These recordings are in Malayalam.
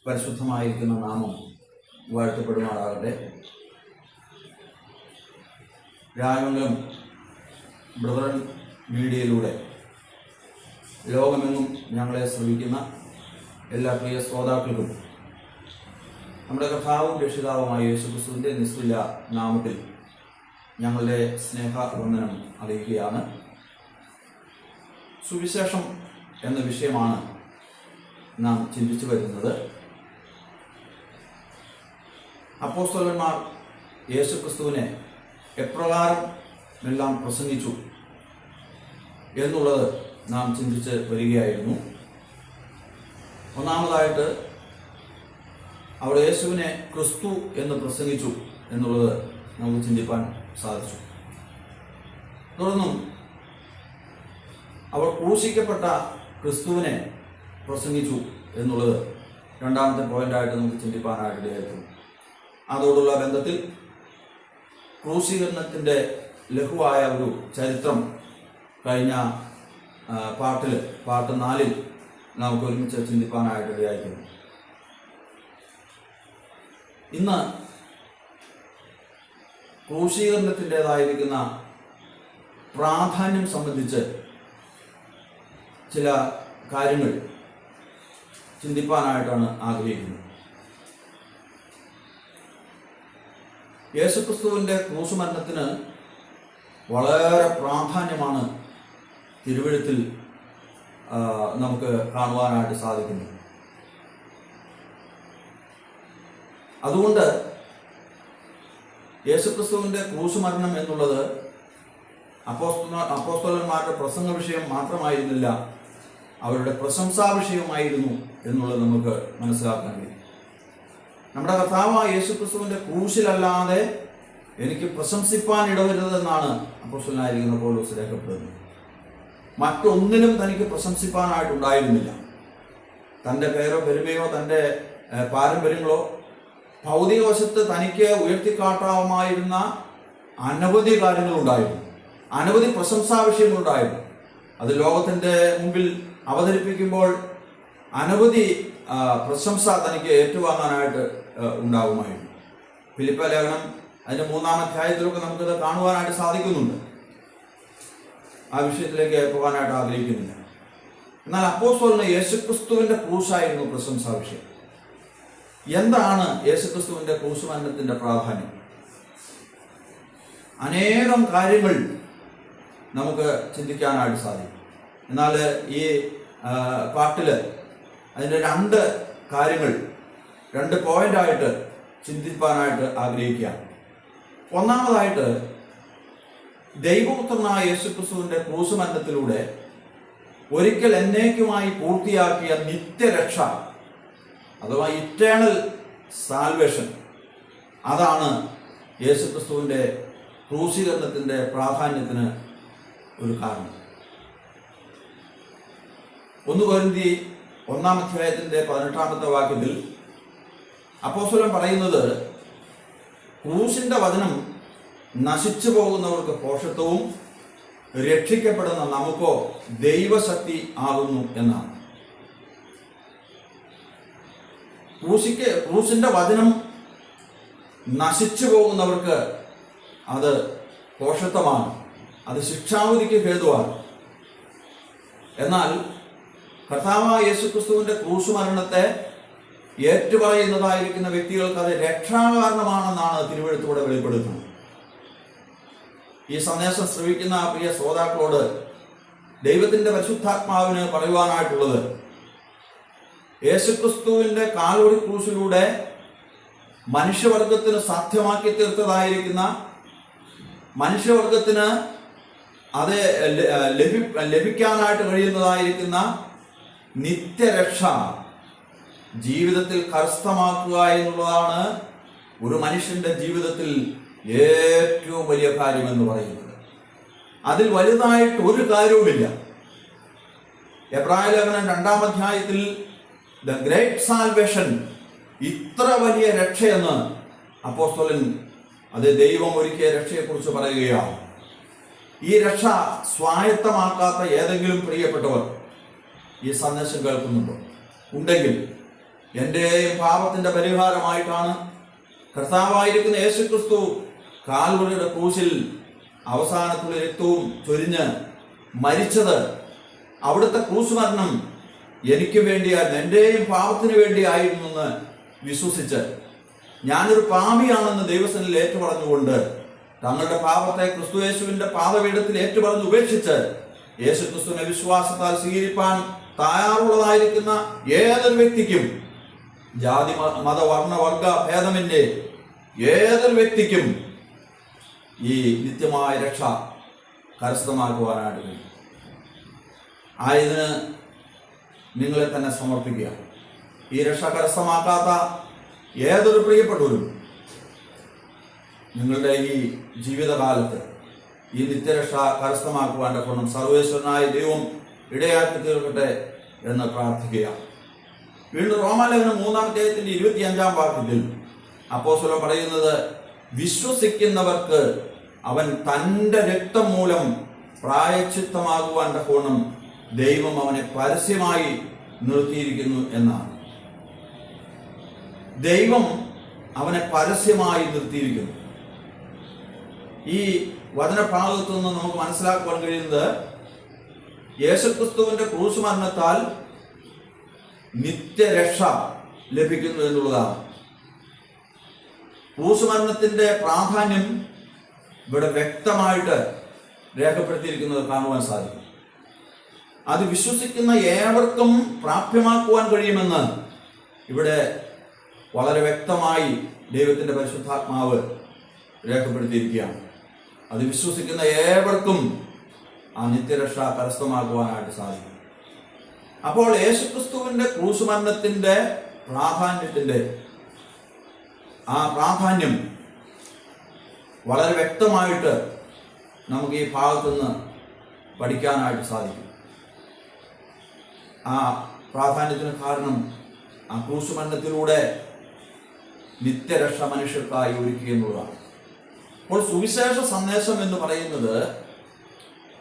പരിശുദ്ധമായിരിക്കുന്ന നാമം വാഴ്ത്തപ്പെടുമാറാകട്ടെ. രാമംഗലം ബ്രദറൻ മീഡിയയിലൂടെ ലോകമെങ്ങും ഞങ്ങളെ ശ്രവിക്കുന്ന എല്ലാ പ്രിയ ശ്രോതാക്കൾക്കും നമ്മുടെ കർത്താവും രക്ഷിതാവുമായ യേശുക്രിസ്തുവിൻ്റെ നിസ്തുല്യ നാമത്തിൽ ഞങ്ങളുടെ സ്നേഹവന്ദനം അറിയിക്കുകയാണ്. സുവിശേഷം എന്ന വിഷയമാണ് നാം ചിന്തിച്ചു വരുന്നത്. അപ്പോസ്തലന്മാർ യേശുക്രിസ്തുവിനെ എപ്രകാരം എല്ലാം പ്രസംഗിച്ചു എന്നുള്ളത് നാം ചിന്തിച്ച് വരികയായിരുന്നു. ഒന്നാമതായിട്ട് അവർ യേശുവിനെ ക്രിസ്തു എന്ന് പ്രസംഗിച്ചു എന്നുള്ളത് നമുക്ക് ചിന്തിപ്പാൻ സാധിച്ചു. തുടർന്നും അവർ ക്രൂശിക്കപ്പെട്ട ക്രിസ്തുവിനെ പ്രസംഗിച്ചു എന്നുള്ളത് രണ്ടാമത്തെ പോയിന്റായിട്ട് നമുക്ക് ചിന്തിപ്പാനായിട്ടിടയായിരുന്നു. അതോടുള്ള ബന്ധത്തിൽ ക്രൂശീകരണത്തിൻ്റെ ലഘുവായ ഒരു ചരിത്രം കഴിഞ്ഞ പാർട്ട് 4 നമുക്ക് ഒരുമിച്ച് ചിന്തിപ്പാനായിട്ടിടയായിരുന്നു. ഇന്ന് ക്രൂശീകരണത്തിൻ്റെതായിരിക്കുന്ന പ്രാധാന്യം സംബന്ധിച്ച് ചില കാര്യങ്ങൾ ചിന്തിപ്പാനായിട്ടാണ് ആഗ്രഹിക്കുന്നത്. യേശുക്രിസ്തുവിൻ്റെ ക്രൂശുമരണത്തിന് വളരെ പ്രാധാന്യമാണ് തിരുവെഴുത്തിൽ നമുക്ക് കാണുവാനായിട്ട് സാധിക്കുന്നത്. അതുകൊണ്ട് യേശുക്രിസ്തുവിൻ്റെ ക്രൂശുമരണം എന്നുള്ളത് അപ്പോസ്തലന്മാരുടെ പ്രസംഗ വിഷയം മാത്രമായിരുന്നില്ല, അവരുടെ പ്രശംസാ വിഷയമായിരുന്നു എന്നുള്ളത് നമുക്ക് മനസ്സിലാക്കാൻ കഴിയും. നമ്മുടെ കർത്താവായ യേശുക്രിസ്തുവിൻ്റെ ക്രൂശിലല്ലാതെ എനിക്ക് പ്രശംസിപ്പാൻ ഇടവരുതെന്നാണ് അപ്പോസ്തലനായിരിക്കുന്ന പൗലോസ് രേഖപ്പെടുന്നത്. മറ്റൊന്നിലും തനിക്ക് പ്രശംസിപ്പാനായിട്ടുണ്ടായിരുന്നില്ല. തൻ്റെ പേരോ പെരുമയോ തൻ്റെ പാരമ്പര്യങ്ങളോ ഭൗതിക വശത്ത് തനിക്ക് ഉയർത്തിക്കാട്ടാവുമായിരുന്ന അനവധി കാര്യങ്ങളുണ്ടായിരുന്നു, അനവധി പ്രശംസാ വിഷയങ്ങളുണ്ടായിരുന്നു. അത് ലോകത്തിൻ്റെ മുമ്പിൽ അവതരിപ്പിക്കുമ്പോൾ അനവധി പ്രശംസ തനിക്ക് ഏറ്റുവാങ്ങാനായിട്ട് ഉണ്ടാകുമായിരുന്നു. ഫിലിപ്പ ലേഖനം അതിൻ്റെ 3-ാം അധ്യായത്തിലൊക്കെ നമുക്കത് കാണുവാനായിട്ട് സാധിക്കുന്നുണ്ട്. ആ വിഷയത്തിലേക്ക് പോകാനായിട്ട് ആഗ്രഹിക്കുന്നില്ല. എന്നാൽ അപ്പോസ്തലന് യേശുക്രിസ്തുവിൻ്റെ ക്രൂശായിരുന്നു പ്രശംസാ വിഷയം. എന്താണ് യേശുക്രിസ്തുവിൻ്റെ ക്രൂശുമരണത്തിൻ്റെ പ്രാധാന്യം? അനേകം കാര്യങ്ങൾ നമുക്ക് ചിന്തിക്കാനായിട്ട് സാധിക്കും. എന്നാൽ ഈ പാട്ടിൽ അതിൻ്റെ 2 കാര്യങ്ങൾ 2 പോയിന്റായിട്ട് ചിന്തിപ്പാനായിട്ട് ആഗ്രഹിക്കുകയാണ്. ഒന്നാമതായിട്ട്, ദൈവപുത്രനായ യേശുക്രിസ്തുവിൻ്റെ ക്രൂശുമരണത്തിലൂടെ ഒരിക്കൽ എന്നേക്കുമായി പൂർത്തിയാക്കിയ നിത്യരക്ഷ അഥവാ ഇറ്റേണൽ സാൽവേഷൻ, അതാണ് യേശുക്രിസ്തുവിൻ്റെ ക്രൂശീകരണത്തിൻ്റെ പ്രാധാന്യത്തിന് ഒരു കാരണം. 1 കൊരിന്ത്യർ 1-ാം അധ്യായത്തിൻ്റെ 18-ാമത്തെ വാക്യത്തിൽ അപ്പോസ്തലൻ പറയുന്നത്, ക്രൂശിൻ്റെ വചനം നശിച്ചു പോകുന്നവർക്ക് ഭോഷത്വവും രക്ഷിക്കപ്പെടുന്ന നമുക്കോ ദൈവശക്തി ആകുന്നു എന്നാണ്. ക്രൂശിൻ്റെ വചനം നശിച്ചു പോകുന്നവർക്ക് അത് ഭോഷത്വമാണ്, അത് ശിക്ഷാവിധിക്ക് ഹേതുവാണ്. എന്നാൽ കർത്താവായ യേശുക്രിസ്തുവിൻ്റെ ക്രൂശുമരണത്തെ ഏറ്റുപറയുന്നതായിരിക്കുന്ന വ്യക്തികൾക്ക് അത് രക്ഷാകാരണമാണെന്നാണ് തിരുവെഴുത്തൂടെ വെളിപ്പെടുത്തുന്നത്. ഈ സന്ദേശം ശ്രവിക്കുന്ന പ്രിയ ശ്രോതാക്കളോട് ദൈവത്തിൻ്റെ പരിശുദ്ധാത്മാവിന് പറയുവാനായിട്ടുള്ളത്, യേശുക്രിസ്തുവിൻ്റെ കാൽവരി ക്രൂശിലൂടെ മനുഷ്യവർഗത്തിന് സാധ്യമാക്കി തീർത്തതായിരിക്കുന്ന, മനുഷ്യവർഗത്തിന് അത് ലഭിക്കാനായിട്ട് കഴിയുന്നതായിരിക്കുന്ന നിത്യരക്ഷ ജീവിതത്തിൽ കരസ്ഥമാക്കുക എന്നുള്ളതാണ് ഒരു മനുഷ്യൻ്റെ ജീവിതത്തിൽ ഏറ്റവും വലിയ കാര്യമെന്ന് പറയുന്നത്. അതിൽ വലുതായിട്ട് ഒരു കാര്യവുമില്ല. എബ്രായ ലേഖനം 2-ാം അധ്യായത്തിൽ ദ ഗ്രേറ്റ് സാൽവേഷൻ, ഇത്ര വലിയ രക്ഷയെന്ന് അപ്പോസ്തലൻ അത് ദൈവം ഒരുക്കിയ രക്ഷയെക്കുറിച്ച് പറയുകയാണ്. ഈ രക്ഷ സ്വായത്തമാക്കാത്ത ഏതെങ്കിലും പ്രിയപ്പെട്ടവർ ഈ സന്ദേശം കേൾക്കുന്നുണ്ടോ? ഉണ്ടെങ്കിൽ എൻ്റെയും പാപത്തിന്റെ പരിഹാരമായിട്ടാണ് കർത്താവായിരിക്കുന്ന യേശുക്രിസ്തു കാൽവരിയുടെ ക്രൂശിൽ അവസാനത്തുള്ള രക്തവും ചൊരിഞ്ഞ് മരിച്ചത്. അവിടുത്തെ ക്രൂശ് മരണം എനിക്ക് വേണ്ടിയായിരുന്നു, എൻ്റെയും പാപത്തിന് വേണ്ടിയായിരുന്നു എന്ന് വിശ്വസിച്ച് ഞാനൊരു പാപിയാണെന്ന് ദൈവസന്നിധിയിൽ ഏറ്റുപറഞ്ഞുകൊണ്ട് തങ്ങളുടെ പാപത്തെ ക്രിസ്തുയേശുവിന്റെ പാദപീഠത്തിൽ ഏറ്റുപറഞ്ഞ് ഉപേക്ഷിച്ച് യേശുക്രിസ്തുവിനെ വിശ്വാസത്താൽ സ്വീകരിപ്പാൻ തയ്യാറുള്ളതായിരിക്കുന്ന ഏതൊരു വ്യക്തിക്കും, ജാതി മത വർണ്ണ വർഗ ഭേദമന്യേ ഏതൊരു വ്യക്തിക്കും ഈ നിത്യമായ രക്ഷ കരസ്ഥമാക്കുവാനായിട്ട് കഴിയും. ആയതിന് നിങ്ങളെ തന്നെ സമർപ്പിക്കുക. ഈ രക്ഷ കരസ്ഥമാക്കാത്ത ഏതൊരു പ്രിയപ്പെട്ടവരും നിങ്ങളുടെ ഈ ജീവിതകാലത്ത് ഈ നിത്യരക്ഷ കരസ്ഥമാക്കുവാൻ്റെ ഗുണം സർവേശ്വരനായ ദൈവം ഇടയാക്കി തീർക്കട്ടെ എന്ന് പ്രാർത്ഥിക്കുക. വീണ്ടും റോമാലേഖനം 3-ാം അധ്യായത്തിന്റെ 25-ാം വാക്യത്തിൽ അപ്പോസ്തലൻ പറയുന്നത്, വിശ്വസിക്കുന്നവർക്ക് അവൻ തൻ്റെ രക്തം മൂലം പ്രായശ്ചിത്തമാകുവാൻ്റെ ഗുണം ദൈവം അവനെ പരസ്യമായി നിർത്തിയിരിക്കുന്നു എന്നാണ്. ദൈവം അവനെ പരസ്യമായി നിർത്തിയിരിക്കുന്നു. ഈ വചനഭാഗത്തു നിന്ന് നമുക്ക് മനസ്സിലാക്കുവാൻ കഴിയുന്നത്, യേശുക്രിസ്തുവിന്റെ ക്രൂശ് മരണത്താൽ നിത്യരക്ഷ ലഭിക്കുന്നു എന്നുള്ളതാണ്. ക്രൂശ് മരണത്തിന്റെ പ്രാധാന്യം ഇവിടെ വ്യക്തമായിട്ട് രേഖപ്പെടുത്തിയിരിക്കുന്നത് കാണുവാൻ സാധിക്കും. അത് വിശ്വസിക്കുന്ന ഏവർക്കും പ്രാപ്യമാക്കുവാൻ കഴിയുമെന്ന് ഇവിടെ വളരെ വ്യക്തമായി ദൈവത്തിന്റെ പരിശുദ്ധാത്മാവ് രേഖപ്പെടുത്തിയിരിക്കുകയാണ്. അത് വിശ്വസിക്കുന്ന ഏവർക്കും ആ നിത്യരക്ഷ കരസ്ഥമാക്കുവാനായിട്ട് സാധിക്കും. അപ്പോൾ യേശുക്രിസ്തുവിന്റെ ക്രൂശ് മരണത്തിന്റെ പ്രാധാന്യത്തിന്റെ ആ പ്രാധാന്യം വളരെ വ്യക്തമായിട്ട് നമുക്ക് ഈ ഭാഗത്തുനിന്ന് പഠിക്കാനായിട്ട് സാധിക്കും. ആ പ്രാധാന്യത്തിന് കാരണം ആ ക്രൂശ് മരണത്തിലൂടെ നിത്യരക്ഷ മനുഷ്യർക്കായി ഒരുക്കുക എന്നുള്ളതാണ്. അപ്പോൾ സുവിശേഷ സന്ദേശം എന്ന് പറയുന്നത്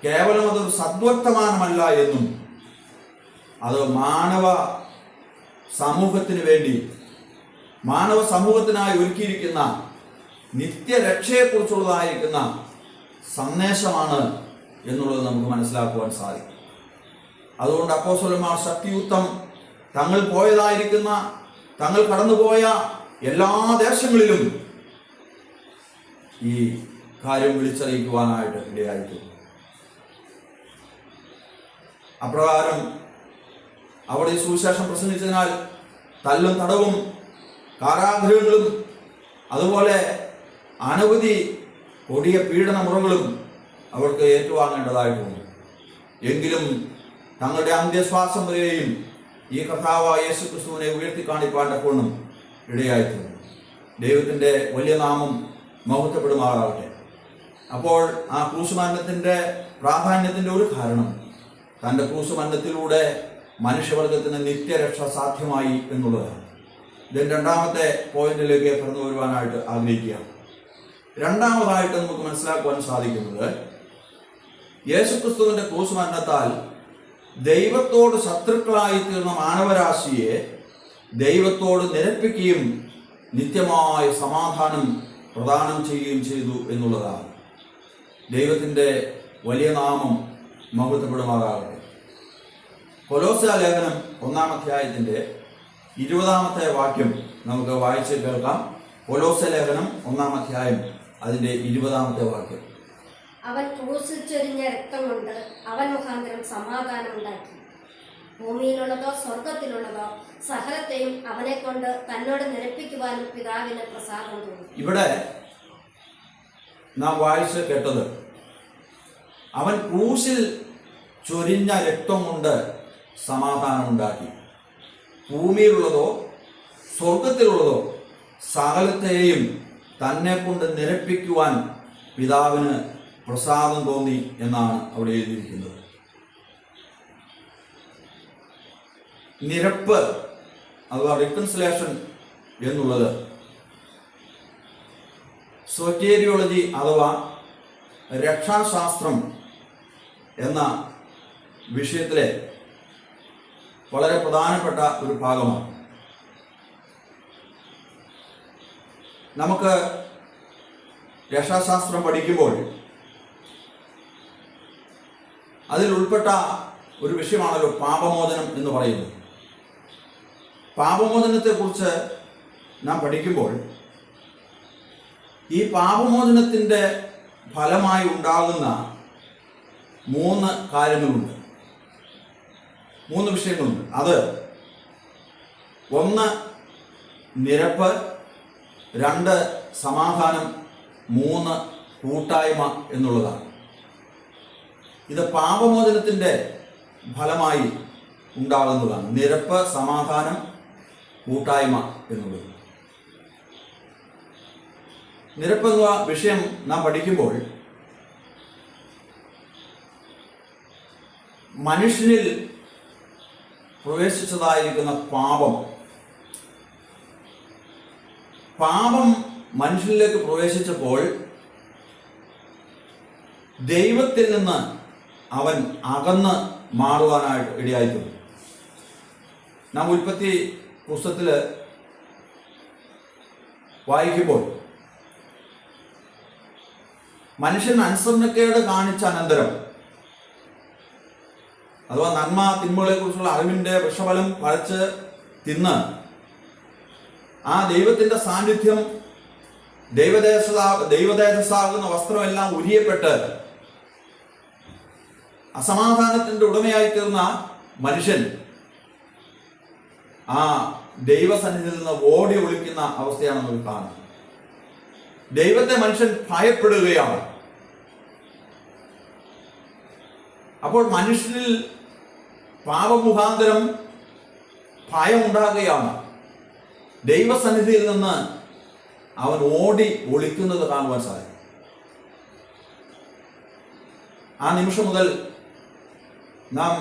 കേവലം അതൊരു സദ്വർത്തമാനമല്ല എന്നും അത് മാനവ സമൂഹത്തിന് വേണ്ടി, മാനവ സമൂഹത്തിനായി ഒരുക്കിയിരിക്കുന്ന നിത്യരക്ഷയെക്കുറിച്ചുള്ളതായിരിക്കുന്ന സന്ദേശമാണ് എന്നുള്ളത് നമുക്ക് മനസ്സിലാക്കുവാൻ സാധിക്കും. അതുകൊണ്ട് അപ്പോസ്തലന്മാർ ശക്തിയുക്തം തങ്ങൾ കടന്നുപോയ എല്ലാ ദേശങ്ങളിലും ഈ കാര്യം വിളിച്ചറിയിക്കുവാനായിട്ട് ഇടയായിട്ടുണ്ട്. അപ്രകാരം അവിടെ ഈ സുവിശേഷം പ്രസംഗിച്ചതിനാൽ തല്ലും തടവും കാരാഗൃഹങ്ങളും അതുപോലെ അനവധി കൊടിയ പീഡന മുറകളും അവർക്ക് ഏറ്റുവാങ്ങേണ്ടതായിട്ടുണ്ട്. എങ്കിലും തങ്ങളുടെ അന്ത്യശ്വാസം വരെയും ഈ കർത്താവായ യേശുക്രിസ്തുവിനെ ഉയർത്തി കാണിപ്പാൻ്റെ കൊണ്ടും ഇടയായിട്ടുണ്ട്. ദൈവത്തിൻ്റെ വലിയ നാമം മഹത്വപ്പെടുമാറാകട്ടെ. അപ്പോൾ ആ ക്രൂശ് മരണത്തിൻ്റെ പ്രാധാന്യത്തിൻ്റെ ഒരു കാരണം തൻ്റെ ക്രൂശ് മരണത്തിലൂടെ മനുഷ്യവർഗത്തിന് നിത്യരക്ഷ സാധ്യമായി എന്നുള്ളതാണ്. ഇതിന് രണ്ടാമത്തെ പോയിന്റിലേക്ക് കടന്നു വരുവാനായിട്ട് ആഗ്രഹിക്കുകയാണ്. രണ്ടാമതായിട്ട് നമുക്ക് മനസ്സിലാക്കുവാൻ സാധിക്കുന്നത്, യേശുക്രിസ്തുവിന്റെ ക്രൂശ് മരണത്താൽ ദൈവത്തോട് ശത്രുക്കളായി തീർന്ന മാനവരാശിയെ ദൈവത്തോട് നിരപ്പിക്കുകയും നിത്യമായ സമാധാനം പ്രദാനം ചെയ്യുകയും ചെയ്തു എന്നുള്ളതാണ്. ദൈവത്തിൻ്റെ വലിയ നാമം മഹത്വപ്പെടുമാറാകട്ടെ. കൊലോസ്യ ലേഖനം 1-ാം അധ്യായത്തിന്റെ 20-ാമത്തെ വാക്യം നമുക്ക് വായിച്ച് കേൾക്കാം. കൊലോസ്യ ലേഖനം 1-ാം അധ്യായം അതിന്റെ 20-ാമത്തെ വാക്യം. അവൻ ക്രൂശിൽ ചൊരിഞ്ഞ രക്തം കൊണ്ട് അവൻ മുഖാന്തരം സമാധാനം ഉണ്ടാക്കി, ഭൂമിയിലുള്ളതോ സ്വർഗത്തിലുള്ളതോ സകലത്തെയും അവനെ കൊണ്ട് തന്നോട് നിരപ്പിക്കുവാനും പിതാവിന് പ്രസാദം തോന്നി. ഇവിടെ നാം വായിച്ച് കേട്ടത്, അവൻ ക്രൂശിൽ ചൊരിഞ്ഞ രക്തം കൊണ്ട് സമാധാനം ഉണ്ടാക്കി, ഭൂമിയിലുള്ളതോ സ്വർഗത്തിലുള്ളതോ സകലത്തെയും തന്നെ കൊണ്ട് നിരപ്പിക്കുവാൻ പിതാവിന് പ്രസാദം തോന്നി എന്നാണ് അവിടെ എഴുതിയിരിക്കുന്നത്. നിരപ്പ് അഥവാ റിക്കൺസിലേഷൻ എന്നുള്ളത് സോറ്റേരിയോളജി അഥവാ രക്ഷാശാസ്ത്രം എന്ന വിഷയത്തിലെ വളരെ പ്രധാനപ്പെട്ട ഒരു ഭാഗമാണ്. നമുക്ക് രക്ഷാശാസ്ത്രം പഠിക്കുമ്പോൾ അതിൽ ഉൾപ്പെട്ട ഒരു വിഷയമാണല്ലോ പാപമോചനം എന്ന് പറയുന്നത്. പാപമോചനത്തെക്കുറിച്ച് നാം പഠിക്കുമ്പോൾ ഈ പാപമോചനത്തിൻ്റെ ഫലമായി ഉണ്ടാകുന്ന 3 കാര്യങ്ങളുണ്ട്, 3 വിഷയങ്ങളുണ്ട്. അത് 1 നിരപ്പ്, 2 സമാധാനം, 3 കൂട്ടായ്മ എന്നുള്ളതാണ്. ഇത് പാപമോചനത്തിൻ്റെ ഫലമായി ഉണ്ടാകുന്നതാണ്. നിരപ്പ്, സമാധാനം, കൂട്ടായ്മ എന്നുള്ളത്. നിരപ്പെന്ന വിഷയം നാം പഠിക്കുമ്പോൾ മനുഷ്യനിൽ പ്രവേശിച്ചതായിരിക്കുന്ന പാപം മനുഷ്യനിലേക്ക് പ്രവേശിച്ചപ്പോൾ ദൈവത്തിൽ നിന്ന് അവൻ അകന്ന് മാറുവാനായിട്ട് ഇടയായിട്ടുണ്ട്. നാം ഉൽപ്പത്തി പുസ്തകത്തിൽ വായിക്കുമ്പോൾ മനുഷ്യൻ അനുസരണക്കേട് കാണിച്ച അനന്തരം, അഥവാ നന്മ തിന്മകളെ കുറിച്ചുള്ള അറിവിന്റെ വൃക്ഷഫലം പറിച്ച് തിന്ന് ആ ദൈവത്തിന്റെ സാന്നിധ്യം, ദൈവതേജസ്സാകുന്ന വസ്ത്രമെല്ലാം ഉരിയപ്പെട്ട് അസമാധാനത്തിന്റെ ഉടമയായി തീർന്ന മനുഷ്യൻ ആ ദൈവസന്നിധിയിൽ നിന്ന് ഓടി ഒളിക്കുന്ന അവസ്ഥയാണ് നമുക്ക് കാണുന്നത്. ദൈവത്തെ മനുഷ്യൻ ഭയപ്പെടുകയാണ്. അപ്പോൾ മനുഷ്യനിൽ പാപമുഖാന്തരം ഭയം ഉണ്ടാകുകയാണ്. ദൈവസന്നിധിയിൽ നിന്ന് അവൻ ഓടി ഒളിക്കുന്നത് കാണുവാൻ സാധിക്കും. ആ നിമിഷം മുതൽ നാം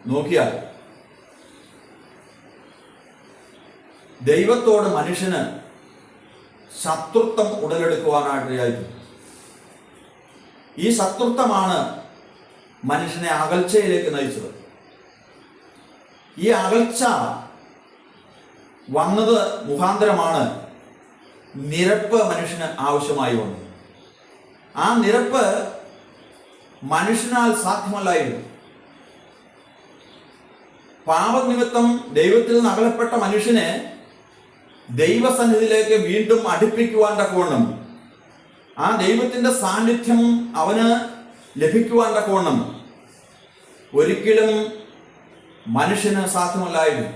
നോക്കിയാൽ ദൈവത്തോട് മനുഷ്യന് ശത്രുത്വം ഉടലെടുക്കുവാനായിട്ട് ഈ ശത്രുത്വമാണ് മനുഷ്യനെ അകൽച്ചയിലേക്ക് നയിച്ചത്. ഈ അകൽച്ച വന്നത് മുഖാന്തരമാണ് നിരപ്പ് മനുഷ്യന് ആവശ്യമായി വന്നത്. ആ നിരപ്പ് മനുഷ്യനാൽ സാധ്യമല്ലായിരുന്നു. പാപനിമിത്തം ദൈവത്തിൽ നിന്ന് അകലപ്പെട്ട മനുഷ്യനെ ദൈവസന്നിധിയിലേക്ക് വീണ്ടും അടുപ്പിക്കുവാൻ തക്കവണ്ണം, ആ ദൈവത്തിന്റെ സാന്നിധ്യം അവന് ലഭിക്കുവാൻ തക്കവണ്ണം ഒരിക്കലും മനുഷ്യന് സാധ്യമല്ലായിരുന്നു.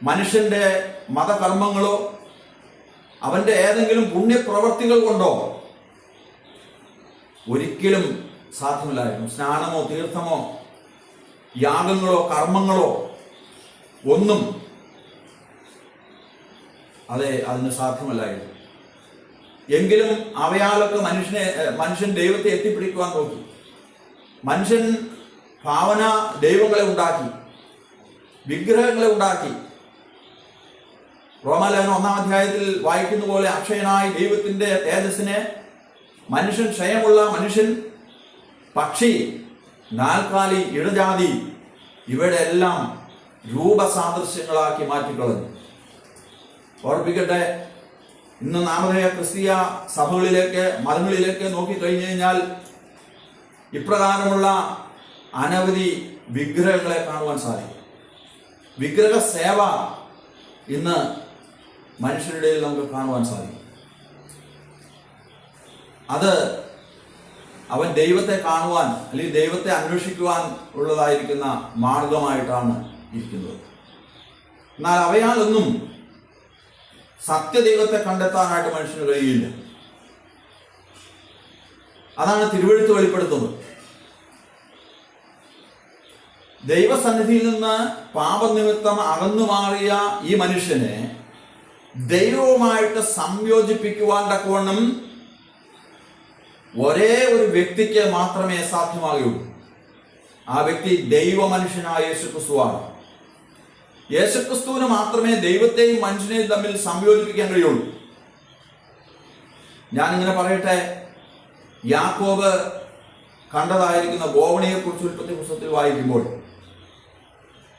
മനുഷ്യന്റെ മതകർമ്മങ്ങളോ അവന്റെ ഏതെങ്കിലും പുണ്യപ്രവർത്തികൾ കൊണ്ടോ ഒരിക്കലും സാധ്യമല്ലായിരുന്നു. സ്നാനമോ തീർത്ഥമോ യാഗങ്ങളോ കർമ്മങ്ങളോ ഒന്നും അതിന് സാധ്യമല്ലായിരുന്നു. എങ്കിലും അവയാലൊക്കെ മനുഷ്യൻ ദൈവത്തെ എത്തിപ്പിടിക്കുവാൻ നോക്കി. മനുഷ്യൻ ഭാവന ദൈവങ്ങളെ ഉണ്ടാക്കി, വിഗ്രഹങ്ങളെ ഉണ്ടാക്കി. റോമാലേഖനം 1-ാം അധ്യായത്തിൽ വായിക്കുന്ന പോലെ അക്ഷയനായി ദൈവത്തിന്റെ തേജസ്സിനെ മനുഷ്യൻ, ക്ഷയമുള്ള മനുഷ്യൻ, പക്ഷി, നാൽക്കാലി, ഇഴജാതി ഇവയുടെ എല്ലാം രൂപസാദൃശ്യങ്ങളാക്കി മാറ്റിക്കളഞ്ഞു. ഓർപ്പിക്കട്ടെ, ഇന്ന് നാമധേയ ക്രിസ്തീയ സഭകളിലേക്ക്, മതങ്ങളിലേക്ക് നോക്കിക്കഴിഞ്ഞു കഴിഞ്ഞാൽ ഇപ്രകാരമുള്ള അനവധി വിഗ്രഹങ്ങളെ കാണുവാൻ സാധിക്കും. വിഗ്രഹ സേവ ഇന്ന് മനുഷ്യരുടെ ഇടയിൽ നമുക്ക് കാണുവാൻ സാധിക്കും. അത് അവൻ ദൈവത്തെ കാണുവാൻ അല്ലെങ്കിൽ ദൈവത്തെ അന്വേഷിക്കുവാൻ ഉള്ളതായിരിക്കുന്ന മാർഗമായിട്ടാണ് ഇരിക്കുന്നത്. എന്നാൽ അവയാലൊന്നും സത്യദൈവത്തെ കണ്ടെത്താനായിട്ട് മനുഷ്യന് കഴിയില്ല. അതാണ് തിരുവെഴുത്ത് വെളിപ്പെടുത്തുന്നത്. ദൈവസന്നിധിയിൽ നിന്ന് പാപനിമിത്തം അകന്നു മാറിയ ഈ മനുഷ്യനെ ദൈവവുമായിട്ട് സംയോജിപ്പിക്കുവാൻ തക്കവണ്ണം ഒരേ ഒരു വ്യക്തിക്ക് മാത്രമേ സാധ്യമാകുകയുള്ളൂ. ആ വ്യക്തി ദൈവ മനുഷ്യനായ യേശുക്രിസ്തുവാണ്. യേശുക്രിസ്തുവിന് മാത്രമേ ദൈവത്തെയും മനുഷ്യനെയും തമ്മിൽ സംയോജിപ്പിക്കാൻ കഴിയുള്ളൂ. ഞാനിങ്ങനെ പറയട്ടെ, യാക്കോബ് കണ്ടതായിരിക്കുന്ന ഗോവണിയെ കുറിച്ച് ഉൽപ്പത്തി പുസ്തകത്തിൽ വായിക്കുമ്പോൾ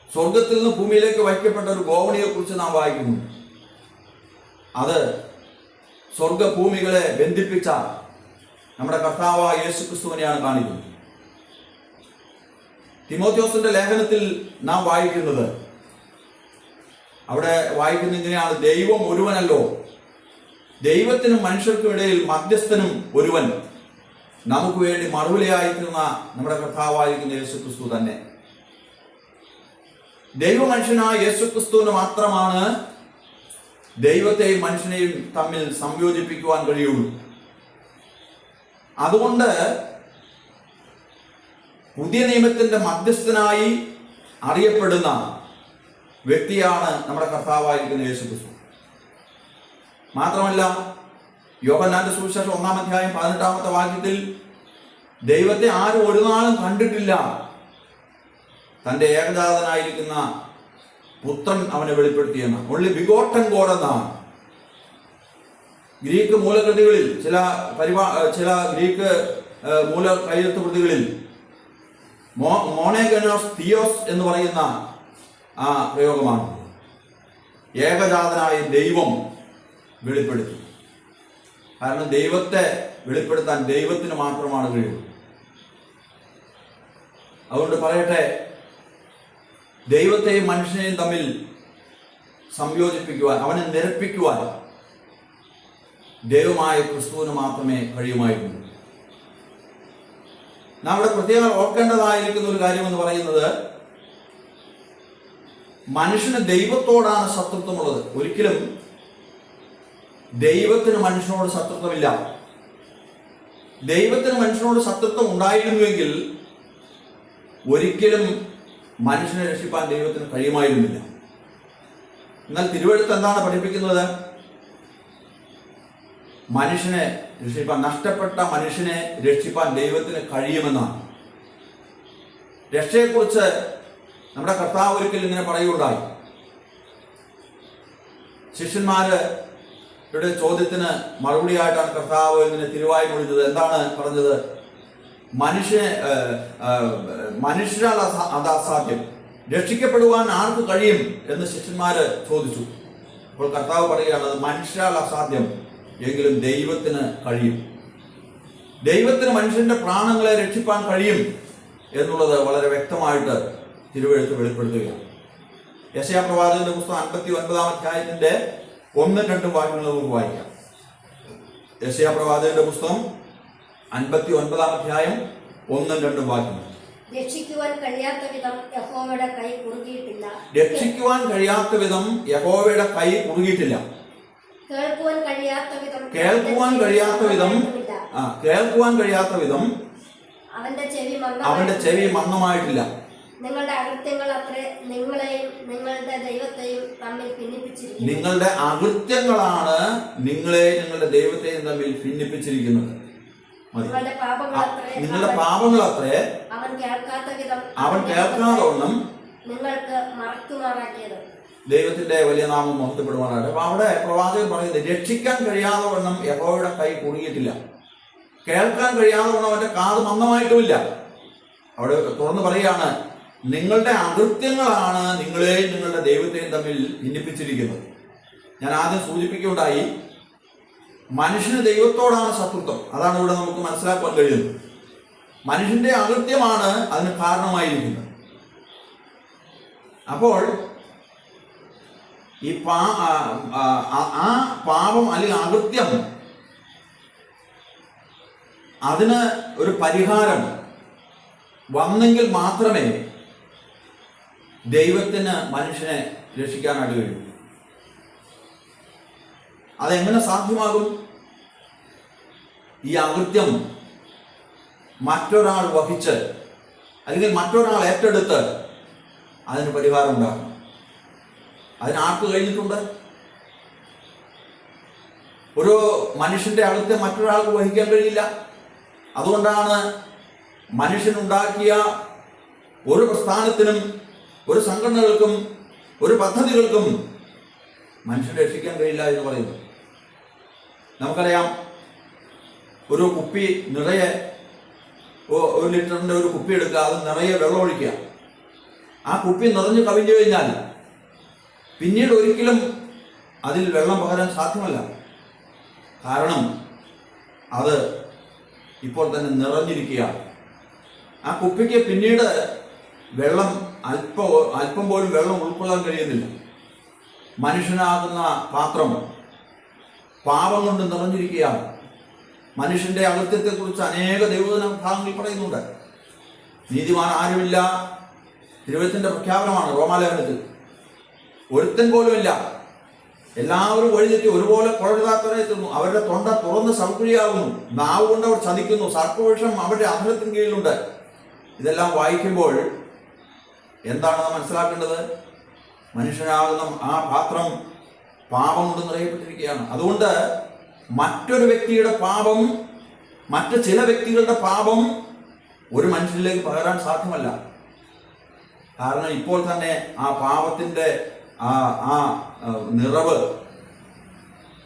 സ്വർഗത്തിൽ നിന്ന് ഭൂമിയിലേക്ക് വയ്ക്കപ്പെട്ട ഒരു ഗോവണിയെ കുറിച്ച് നാം വായിക്കുന്നു. അത് സ്വർഗഭൂമികളെ ബന്ധിപ്പിച്ച നമ്മുടെ കർത്താവായ യേശുക്രിസ്തുവിനെയാണ് കാണിക്കുന്നത്. തിമോഥെയോസിന്റെ ലേഖനത്തിൽ നാം വായിക്കുന്നത്, അവിടെ വായിക്കുന്ന ഇങ്ങനെയാണ്: ദൈവം ഒരുവനല്ലോ, ദൈവത്തിനും മനുഷ്യർക്കും ഇടയിൽ മധ്യസ്ഥനും ഒരുവൻ, നമുക്ക് വേണ്ടി മറുവിലയായിരിക്കുന്ന നമ്മുടെ കർത്താവായിരിക്കുന്ന യേശുക്രിസ്തു തന്നെ. ദൈവമനുഷ്യനായ യേശുക്രിസ്തുവിന് മാത്രമാണ് ദൈവത്തെയും മനുഷ്യനെയും തമ്മിൽ സംയോജിപ്പിക്കുവാൻ കഴിയുള്ളൂ. അതുകൊണ്ട് പുതിയ നിയമത്തിന്റെ മധ്യസ്ഥനായി അറിയപ്പെടുന്ന വ്യക്തിയാണ് നമ്മുടെ കർത്താവായിരിക്കുന്ന യേശുക്രിസ്തു. മാത്രമല്ല, യോഹന്നാന്റെ സുവിശേഷം 1-ാം അധ്യായം 18-ാമത്തെ വാക്യത്തിൽ ദൈവത്തെ ആരും ഒരു നാളും കണ്ടിട്ടില്ല, തന്റെ ഏകജാതനായിരിക്കുന്ന പുത്രൻ അവനെ വെളിപ്പെടുത്തിയെന്ന്. only begotten God എന്നാണ് ഗ്രീക്ക് മൂലകൃതികളിൽ, ചില ഗ്രീക്ക് മൂല കൈയെഴുത്ത് കൃതികളിൽ മോണോഗെനോസ് തിയോസ് എന്ന് പറയുന്ന ആ പ്രയോഗമാണ്. ഏകജാതനായ ദൈവം വെളിപ്പെടുത്തി. കാരണം ദൈവത്തെ വെളിപ്പെടുത്താൻ ദൈവത്തിന് മാത്രമാണ് കഴിയുന്നത്. അതുകൊണ്ട് പറയട്ടെ, ദൈവത്തെയും മനുഷ്യനെയും തമ്മിൽ സംയോജിപ്പിക്കുവാൻ, അവനെ നിരപ്പിക്കുവാൻ ദൈവമായ ക്രിസ്തുവിന് മാത്രമേ കഴിയുമായിരുന്നു. നാം ഇവിടെ പ്രത്യേകം ഓർക്കേണ്ടതായിരിക്കുന്ന ഒരു കാര്യമെന്ന് പറയുന്നത്, മനുഷ്യന് ദൈവത്തോടാണ് ശത്രുത്വമുള്ളത്. ഒരിക്കലും ദൈവത്തിന് മനുഷ്യനോട് ശത്രുത്വമില്ല. ദൈവത്തിന് മനുഷ്യനോട് ശത്രുത്വം ഉണ്ടായിരുന്നുവെങ്കിൽ ഒരിക്കലും മനുഷ്യനെ രക്ഷിപ്പാൻ ദൈവത്തിന് കഴിയുമായിരുന്നില്ല. എന്നാൽ തിരുവെഴുത്ത് എന്താണ് പഠിപ്പിക്കുന്നത്? മനുഷ്യനെ രക്ഷിപ്പാൻ, നഷ്ടപ്പെട്ട മനുഷ്യനെ രക്ഷിപ്പാൻ ദൈവത്തിന് കഴിയുമെന്നാണ്. രക്ഷയെക്കുറിച്ച് നമ്മുടെ കർത്താവ് ഒരിക്കൽ ഇങ്ങനെ പറയുകയുണ്ടായി. ശിഷ്യന്മാരുടെ ചോദ്യത്തിന് മറുപടിയായിട്ടാണ് കർത്താവ് ഇങ്ങനെ തിരുവായി മൊഴിഞ്ഞത്. എന്താണ് പറഞ്ഞത്? മനുഷ്യരാൽ അത് അസാധ്യം, രക്ഷിക്കപ്പെടുവാൻ ആർക്ക് കഴിയും എന്ന് ശിഷ്യന്മാര് ചോദിച്ചു. അപ്പോൾ കർത്താവ് പറയുകയാണ്, അത് മനുഷ്യരാൽ അസാധ്യം, എങ്കിലും ദൈവത്തിന് കഴിയും. ദൈവത്തിന് മനുഷ്യന്റെ പ്രാണങ്ങളെ രക്ഷിപ്പാൻ കഴിയും എന്നുള്ളത് വളരെ വ്യക്തമായിട്ട് തിരുവെഴുത്ത് വെളിപ്പെടുത്തുകയാണ്. യെശയ്യാ പ്രവാചകന്റെ പുസ്തകം 59-ാം അധ്യായത്തിന്റെ 1-2 വാക്യങ്ങൾ നമുക്ക് വായിക്കാം. യെശയ്യാ പ്രവാചകന്റെ പുസ്തകം 59-ാം അധ്യായം 1-2 വാക്യങ്ങൾ. രക്ഷിക്കുവാൻ കഴിയാത്ത വിധം യഹോവയുടെ കൈ കുറുകിയിട്ടില്ല. രക്ഷിക്കുവാൻ കഴിയാത്ത വിധം യഹോവയുടെ കൈ കുറുകിയിട്ടില്ല. കേൾക്കുവാൻ കഴിയാത്ത വിധം കേൾക്കുവാൻ കഴിയാത്ത വിധം അവന്റെ ചെവി മന്ദമായിട്ടില്ല. നിങ്ങളുടെ അകൃത്യങ്ങൾ അത്രേ നിങ്ങളെയും നിങ്ങളുടെ ദൈവത്തെയും തമ്മിൽ ഭിന്നിപ്പിച്ചിരിക്കുന്നു. നിങ്ങളുടെ അകൃത്യങ്ങളാണ് നിങ്ങളെയും നിങ്ങളുടെ ദൈവത്തെയും തമ്മിൽ ഭിന്നിപ്പിച്ചിരിക്കുന്നത്. നിങ്ങളുടെ പാപങ്ങൾ അത്രേ അവൻ കേൾക്കാതെ വണ്ണം നിങ്ങൾക്ക് മറക്കുമാറാക്കിയത്. ദൈവത്തിന്റെ വലിയ നാമം മഹത്വപ്പെടുവാനായിട്ട്. അപ്പൊ അവിടെ പ്രവാചകൻ പറയുന്നത്, രക്ഷിക്കാൻ കഴിയാതെ വണ്ണം യഹോവയുടെ കൈ കുറുകിയിട്ടില്ല, കേൾക്കാൻ കഴിയാതെ വണ്ണം അവന്റെ കാത് മന്ദമായിട്ടുമില്ല. അവിടെ തുറന്ന് പറയുകയാണ്, നിങ്ങളുടെ അകൃത്യങ്ങളാണ് നിങ്ങളെയും നിങ്ങളുടെ ദൈവത്തെയും തമ്മിൽ ഭിന്നിപ്പിച്ചിരിക്കുന്നത്. ഞാൻ ആദ്യം സൂചിപ്പിക്കുകയുണ്ടായി, മനുഷ്യന് ദൈവത്തോടാണ് ശത്രുത്വം. അതാണ് ഇവിടെ നമുക്ക് മനസ്സിലാക്കാൻ കഴിയുന്നത്. മനുഷ്യന്റെ അകൃത്യമാണ് അതിന് കാരണമായിരിക്കുന്നത്. അപ്പോൾ ഈ ആ പാപം അല്ലെങ്കിൽ അകൃത്യം, അതിന് ഒരു പരിഹാരം വന്നെങ്കിൽ മാത്രമേ ദൈവത്തിന് മനുഷ്യനെ രക്ഷിക്കാനായിട്ട് കഴിയൂ. അതെങ്ങനെ സാധ്യമാകും? ഈ അകൃത്യം മറ്റൊരാൾ വഹിച്ച് അല്ലെങ്കിൽ മറ്റൊരാൾ ഏറ്റെടുത്ത് അതിന് പരിഹാരം ഉണ്ടാകും. അതിനാർക്ക് കഴിഞ്ഞിട്ടുണ്ട്? ഒരു മനുഷ്യന്റെ അകൃത്യം മറ്റൊരാൾക്ക് വഹിക്കാൻ കഴിയില്ല. അതുകൊണ്ടാണ് മനുഷ്യനുണ്ടാക്കിയ ഒരു പ്രസ്ഥാനത്തിനും ഒരു സംഘടനകൾക്കും ഒരു പദ്ധതികൾക്കും മനുഷ്യനെ രക്ഷിക്കാൻ കഴിയില്ല എന്ന് പറയുന്നു. നമുക്കറിയാം, ഒരു കുപ്പി നിറയെ, 1 ലിറ്ററിന്റെ ഒരു കുപ്പി എടുക്കുക, അത് നിറയെ വെള്ളം ഒഴിക്കുക. ആ കുപ്പി നിറഞ്ഞു കവിഞ്ഞു കഴിഞ്ഞാൽ പിന്നീട് ഒരിക്കലും അതിൽ വെള്ളം പകരാൻ സാധ്യമല്ല. കാരണം അത് ഇപ്പോൾ തന്നെ നിറഞ്ഞിരിക്കുകയാണ്. ആ കുപ്പിക്ക് പിന്നീട് വെള്ളം അല്പം പോലും വെള്ളം ഉൾക്കൊള്ളാൻ കഴിയുന്നില്ല. മനുഷ്യനാകുന്ന പാത്രം പാപം കൊണ്ട് നിറഞ്ഞിരിക്കുകയാണ്. മനുഷ്യന്റെ അകൃത്യത്തെക്കുറിച്ച് അനേക ദൈവവചന ഭാഗങ്ങൾ പറയുന്നുണ്ട്. നീതിമാൻ ആരുമില്ല, തിരുവചനത്തിന്റെ പ്രഖ്യാപനമാണ് റോമാലേഖനത്തിൽ. ഒരുത്തൻ പോലുമില്ല, എല്ലാവരും വഴിതെറ്റി ഒരുപോലെ കുഴതാത്തവരെ എത്തുന്നു. അവരുടെ തൊണ്ട തുറന്ന് സർക്കുഴിയാകുന്നു, നാവ് കൊണ്ട് അവർ ചതിക്കുന്നു, സർപ്പവിഷം അവരുടെ അധരത്തിന് കീഴിലുണ്ട്. ഇതെല്ലാം വായിക്കുമ്പോൾ എന്താണ് നാം മനസ്സിലാക്കേണ്ടത്? മനുഷ്യനാകുന്ന ആ പാത്രം പാപം കൊണ്ട് നിറയപ്പെട്ടിരിക്കുകയാണ്. അതുകൊണ്ട് മറ്റൊരു വ്യക്തിയുടെ പാപം, മറ്റ് ചില വ്യക്തികളുടെ പാപം ഒരു മനുഷ്യനിലേക്ക് പകരാൻ സാധ്യമല്ല. കാരണം ഇപ്പോൾ തന്നെ ആ പാപത്തിൻ്റെ ആ നിറവ്,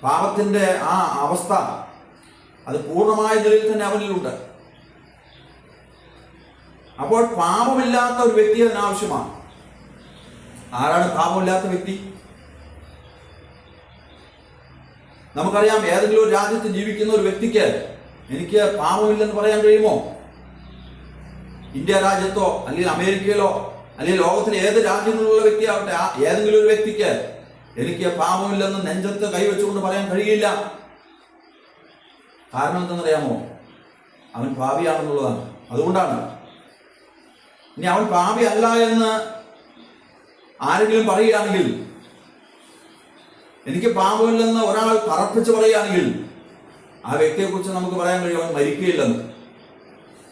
പാപത്തിൻ്റെ ആ അവസ്ഥ അത് പൂർണ്ണമായ നിലയിൽ തന്നെ അവനിലുണ്ട്. അപ്പോൾ പാപമില്ലാത്ത ഒരു വ്യക്തി അതിനാവശ്യമാണ്. ആരാണ് പാപമില്ലാത്ത വ്യക്തി? നമുക്കറിയാം, ഏതെങ്കിലും ഒരു രാജ്യത്ത് ജീവിക്കുന്ന ഒരു വ്യക്തിക്ക് എനിക്ക് പാപമില്ലെന്ന് പറയാൻ കഴിയുമോ? ഇന്ത്യ രാജ്യത്തോ അല്ലെങ്കിൽ അമേരിക്കയിലോ അല്ലെങ്കിൽ ലോകത്തിലെ ഏത് രാജ്യങ്ങളിലുള്ള വ്യക്തിയാവട്ടെ, ഏതെങ്കിലും ഒരു വ്യക്തിക്ക് എനിക്ക് പാപമില്ലെന്ന് നെഞ്ചത്ത് കൈവച്ചുകൊണ്ട് പറയാൻ കഴിയില്ല. കാരണം എന്തെന്നറിയാമോ? അവൻ പാപിയാണെന്നുള്ളതാണ്. അതുകൊണ്ടാണ്. ഇനി അവൻ പാപി അല്ല എന്ന് ആരെങ്കിലും പറയുകയാണെങ്കിൽ, എനിക്ക് പാപമില്ലെന്ന് ഒരാൾ തറപ്പിച്ച് പറയുകയാണെങ്കിൽ, ആ വ്യക്തിയെക്കുറിച്ച് നമുക്ക് പറയാൻ കഴിയും അവൻ മരിക്കുകയില്ലെന്ന്.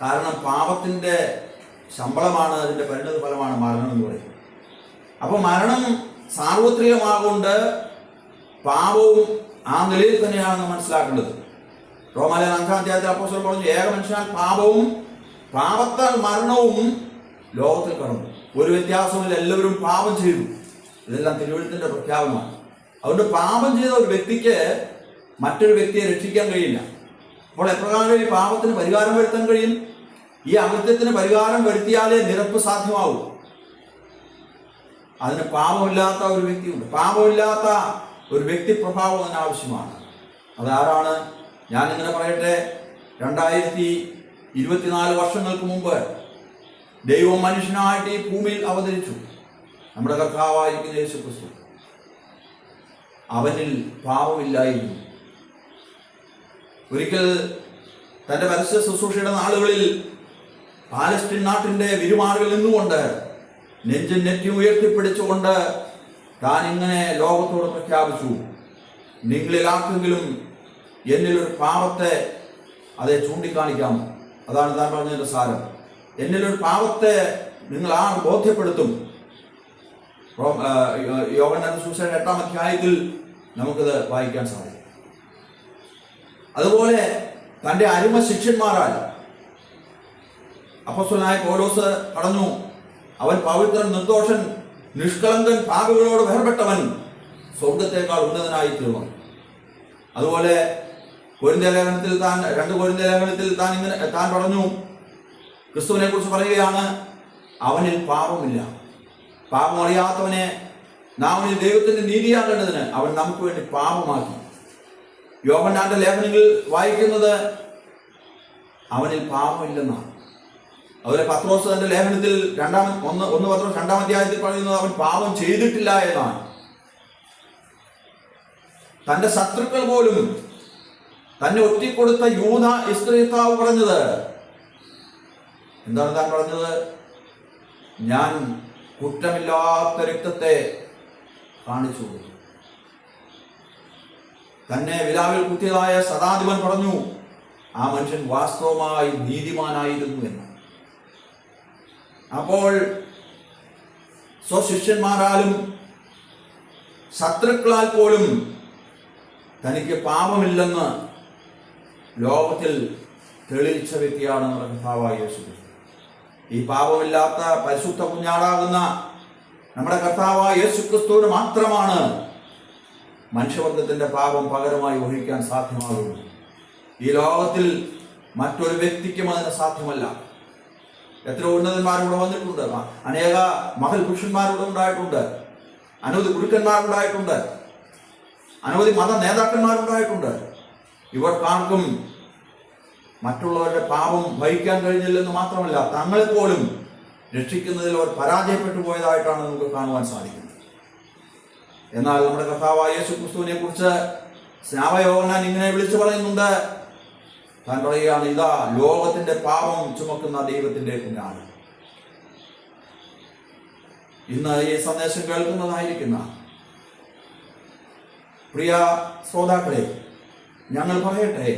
കാരണം പാപത്തിൻ്റെ ശമ്പളമാണ്, അതിൻ്റെ പരിണത ഫലമാണ് മരണം എന്ന് പറയുന്നത്. അപ്പോൾ മരണം സാർവത്രികമാകൊണ്ട് പാപവും ആ നിലയിൽ തന്നെയാണെന്ന് മനസ്സിലാക്കേണ്ടത്. റോമാലേഖനം 5-ാം അധ്യായത്തിൽ അപ്പോസ്തലൻ പറഞ്ഞു, ഏക മനുഷ്യനാൽ പാപവും പാപത്താൽ മരണവും ലോകത്തിൽ കടന്നു. ഒരു വ്യത്യാസമില്ല, എല്ലാവരും പാപം ചെയ്തു. ഇതെല്ലാം തിരുവെഴുത്തിന്റെ പ്രഖ്യാപനമാണ്. അതുകൊണ്ട് പാപം ചെയ്ത ഒരു വ്യക്തിക്ക് മറ്റൊരു വ്യക്തിയെ രക്ഷിക്കാൻ കഴിയില്ല. അപ്പോൾ എപ്രകാരം ഈ പാപത്തിന് പരിഹാരം വരുത്താൻ കഴിയും? ഈ അകൃത്യത്തിന് പരിഹാരം വരുത്തിയാലേ നിരപ്പ് സാധ്യമാവൂ. അതിന് പാപമില്ലാത്ത ഒരു വ്യക്തിയുണ്ട്. പാപമില്ലാത്ത ഒരു വ്യക്തി പ്രഭാവം അതിന് ആവശ്യമാണ്. അതാരാണ്? ഞാനിങ്ങനെ പറയട്ടെ, 2024 വർഷങ്ങൾക്ക് മുമ്പ് ദൈവം മനുഷ്യനായിട്ട് ഈ ഭൂമിയിൽ അവതരിച്ചു. നമ്മുടെ കർത്താവായിരിക്കുന്ന യേശുക്രിസ്തു. അവനിൽ പാപമില്ലായിരുന്നു. ഒരിക്കൽ തൻ്റെ പരസ്യ ശുശ്രൂഷയുടെ നാളുകളിൽ പാലസ്തീൻ നാട്ടിൻ്റെ വിരുമാറുകളിൽ നിന്നുകൊണ്ട് നെഞ്ചും നെറ്റി ഉയർത്തിപ്പിടിച്ചുകൊണ്ട് താൻ ഇങ്ങനെ ലോകത്തോട് പ്രഖ്യാപിച്ചു, നിങ്ങളിൽ ആർക്കെങ്കിലും എന്നിലൊരു പാപത്തെ അതെ ചൂണ്ടിക്കാണിക്കാമോ? അതാണ് താൻ പറഞ്ഞതിൻ്റെ സാരം. എന്നിലൊരു പാപത്തെ നിങ്ങൾ ആ ബോധ്യപ്പെടുത്തും. യോഹന്നാന്റെ സുവിശേഷം 8-ാം അധ്യായത്തിൽ നമുക്കത് വായിക്കാൻ സാധിക്കും. അതുപോലെ തൻ്റെ അരുമ ശിഷ്യന്മാരാൽ അപ്പോസ്തലനായ പൗലോസ് പറഞ്ഞു, അവൻ പവിത്രൻ, നിർദോഷൻ, നിഷ്കളങ്കൻ, പാപികളോട് വേർപെട്ടവൻ, സ്വർഗത്തേക്കാൾ ഉന്നതനായി തീർന്നു. അതുപോലെ കൊരിന്ത്യ ലേഖനത്തിൽ 2 കൊരിന്ത്യ ലേഖനത്തിൽ താൻ പറഞ്ഞു, ക്രിസ്തുവിനെ കുറിച്ച് പറയുകയാണ്, അവനിൽ പാപമില്ല. പാപം അറിയാത്തവനെ നാം ദൈവത്തിന്റെ നീതിയാകേണ്ടതിന് അവൻ നമുക്ക് വേണ്ടി പാപമാക്കി. യോഹന്നാന്റെ ലേഖനങ്ങളിൽ വായിക്കുന്നത് അവനിൽ പാപമില്ലെന്നാണ്. അതുപോലെ പത്രോസ് തന്റെ ലേഖനത്തിൽ 1 പത്രോസ് 2-ാം അധ്യായത്തിൽ പറയുന്നത് അവൻ പാപം ചെയ്തിട്ടില്ല എന്നാണ്. തന്റെ ശത്രുക്കൾ പോലും തന്നെ ഒറ്റിക്കൊടുത്ത യൂദ ഇസ്കറിയോത്താവ് പറഞ്ഞത് എന്താണ്? താൻ പറഞ്ഞത്, ഞാൻ കുറ്റമില്ലാത്ത രക്തത്തെ കാണിച്ചു കൊടുത്തു. തന്നെ വിലാവിൽ കുത്തിയതായ ശതാധിപൻ പറഞ്ഞു, ആ മനുഷ്യൻ വാസ്തവമായി നീതിമാനായിരുന്നു എന്ന്. അപ്പോൾ സ്വശിഷ്യന്മാരാലും ശത്രുക്കളാൽ പോലും തനിക്ക് പാപമില്ലെന്ന് ലോകത്തിൽ തെളിയിച്ച വ്യക്തിയാണ് നമ്മുടെ കർത്താവായ യേശുക്രിസ്തു. ഈ പാപമില്ലാത്ത പരിശുദ്ധ കുഞ്ഞാടാകുന്ന നമ്മുടെ കർത്താവായ യേശുക്രിസ്തുവിന് മാത്രമാണ് മനുഷ്യവർഗത്തിന്റെ പാപം പകരമായി വഹിക്കാൻ സാധ്യമാകുന്നു. ഈ ലോകത്തിൽ മറ്റൊരു വ്യക്തിക്കും അതിന് സാധ്യമല്ല. എത്ര ഉന്നതന്മാരിവിടെ വന്നിട്ടുണ്ട്, അനേക മഹൽ പുരുഷന്മാരിവിടെ ഉണ്ടായിട്ടുണ്ട്, അനവധി ഗുരുക്കന്മാരുണ്ടായിട്ടുണ്ട്. അനവധി മത നേതാക്കന്മാരുണ്ടായിട്ടുണ്ട്. ഇവർക്കാർക്കും മറ്റുള്ളവരുടെ പാപം വഹിക്കാൻ കഴിഞ്ഞില്ലെന്ന് മാത്രമല്ല, തങ്ങളെപ്പോലും രക്ഷിക്കുന്നതിൽ അവർ പരാജയപ്പെട്ടു പോയതായിട്ടാണ് നമുക്ക് കാണുവാൻ സാധിക്കുന്നത്. എന്നാൽ നമ്മുടെ കർത്താവായ യേശു ക്രിസ്തുവിനെ കുറിച്ച് സ്നാപകയോഹന്നാൻ ഇങ്ങനെ വിളിച്ചു പറയുന്നുണ്ട്. താൻ പറയുകയാണ്, ഇതാ ലോകത്തിന്റെ പാപം ചുമക്കുന്ന ദൈവത്തിന്റെ കുഞ്ഞാണ്. ഇന്ന് ഈ സന്ദേശം കേൾക്കുന്നതായിരിക്കുന്ന പ്രിയ ശ്രോതാക്കളെ, ഞങ്ങൾ പറയട്ടെ,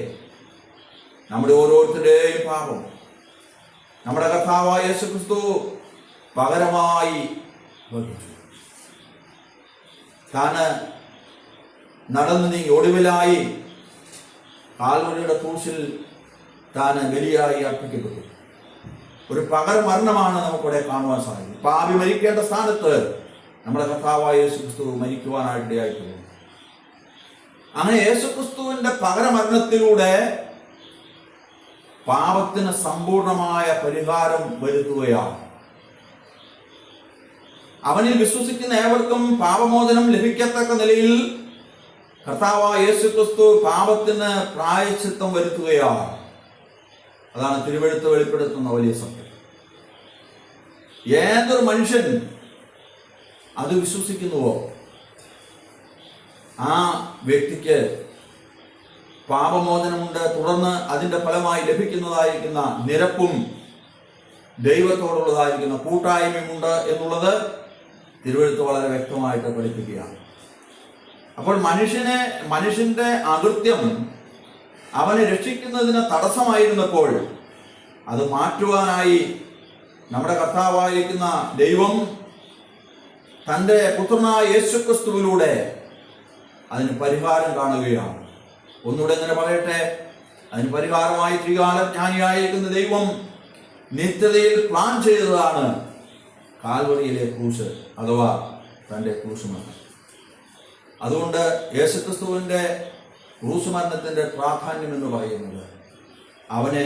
നമ്മുടെ ഓരോരുത്തരുടെയും പാപം നമ്മുടെ കർത്താവായ യേശു ക്രിസ്തു പകരമായി വഹിച്ചു. താന് നടന്നു നീങ്ങി ഒടുവിലായി കാൽവരിയുടെ ക്രൂശിൽ താന് ബലിയായി അർപ്പിക്കപ്പെട്ടു. ഒരു പകര മരണമാണ് നമുക്കിവിടെ കാണുവാൻ സാധിക്കും. പാപി മരിക്കേണ്ട സ്ഥാനത്ത് നമ്മുടെ കർത്താവായ യേശു ക്രിസ്തു മരിക്കുവാനായിട്ടിടയായിട്ടുണ്ട്. അങ്ങനെ യേശു ക്രിസ്തുവിന്റെ പകരമരണത്തിലൂടെ പാപത്തിന് സമ്പൂർണമായ പരിഹാരം വരുത്തുകയാണ്. അവനിൽ വിശ്വസിക്കുന്ന ഏവർക്കും പാപമോചനം ലഭിക്കത്തക്ക നിലയിൽ കർത്താവായ യേശു ക്രിസ്തു പാപത്തിന് പ്രായശ്ചിത്തം വരുത്തുകയാണ്. അതാണ് തിരുവെഴുത്ത് വെളിപ്പെടുത്തുന്ന വലിയ സത്യം. ഏതൊരു മനുഷ്യൻ അത് വിശ്വസിക്കുന്നുവോ ആ വ്യക്തിക്ക് പാപമോചനമുണ്ട്. തുടർന്ന് അതിൻ്റെ ഫലമായി ലഭിക്കുന്നതായിരിക്കുന്ന നിരപ്പും ദൈവത്തോടുള്ളതായിരിക്കുന്ന കൂട്ടായ്മയുമുണ്ട് എന്നുള്ളത് തിരുവെഴുത്ത് വളരെ വ്യക്തമായിട്ട് പഠിപ്പിക്കുകയാണ്. അപ്പോൾ മനുഷ്യന്റെ അകൃത്യം അവനെ രക്ഷിക്കുന്നതിന് തടസ്സമായിരുന്നപ്പോൾ അത് മാറ്റുവാനായി നമ്മുടെ കർത്താവായിരിക്കുന്ന ദൈവം തൻ്റെ പുത്രനായ യേശുക്രിസ്തുവിലൂടെ അതിന് പരിഹാരം കാണുകയാണ്. ഒന്നുകൂടെ എങ്ങനെ പറയട്ടെ, അതിന് പരിഹാരമായി ത്രികാലജ്ഞാനിയായിരിക്കുന്ന ദൈവം നിത്യതയിൽ പ്ലാൻ ചെയ്തതാണ് കാൽവറിയിലെ ക്രൂശ് അഥവാ തൻ്റെ ക്രൂശുമരണം. അതുകൊണ്ട് യേശുക്രിസ്തുവിൻ്റെ ക്രൂശുമരണത്തിൻ്റെ പ്രാധാന്യം എന്ന് പറയുന്നത് അവനെ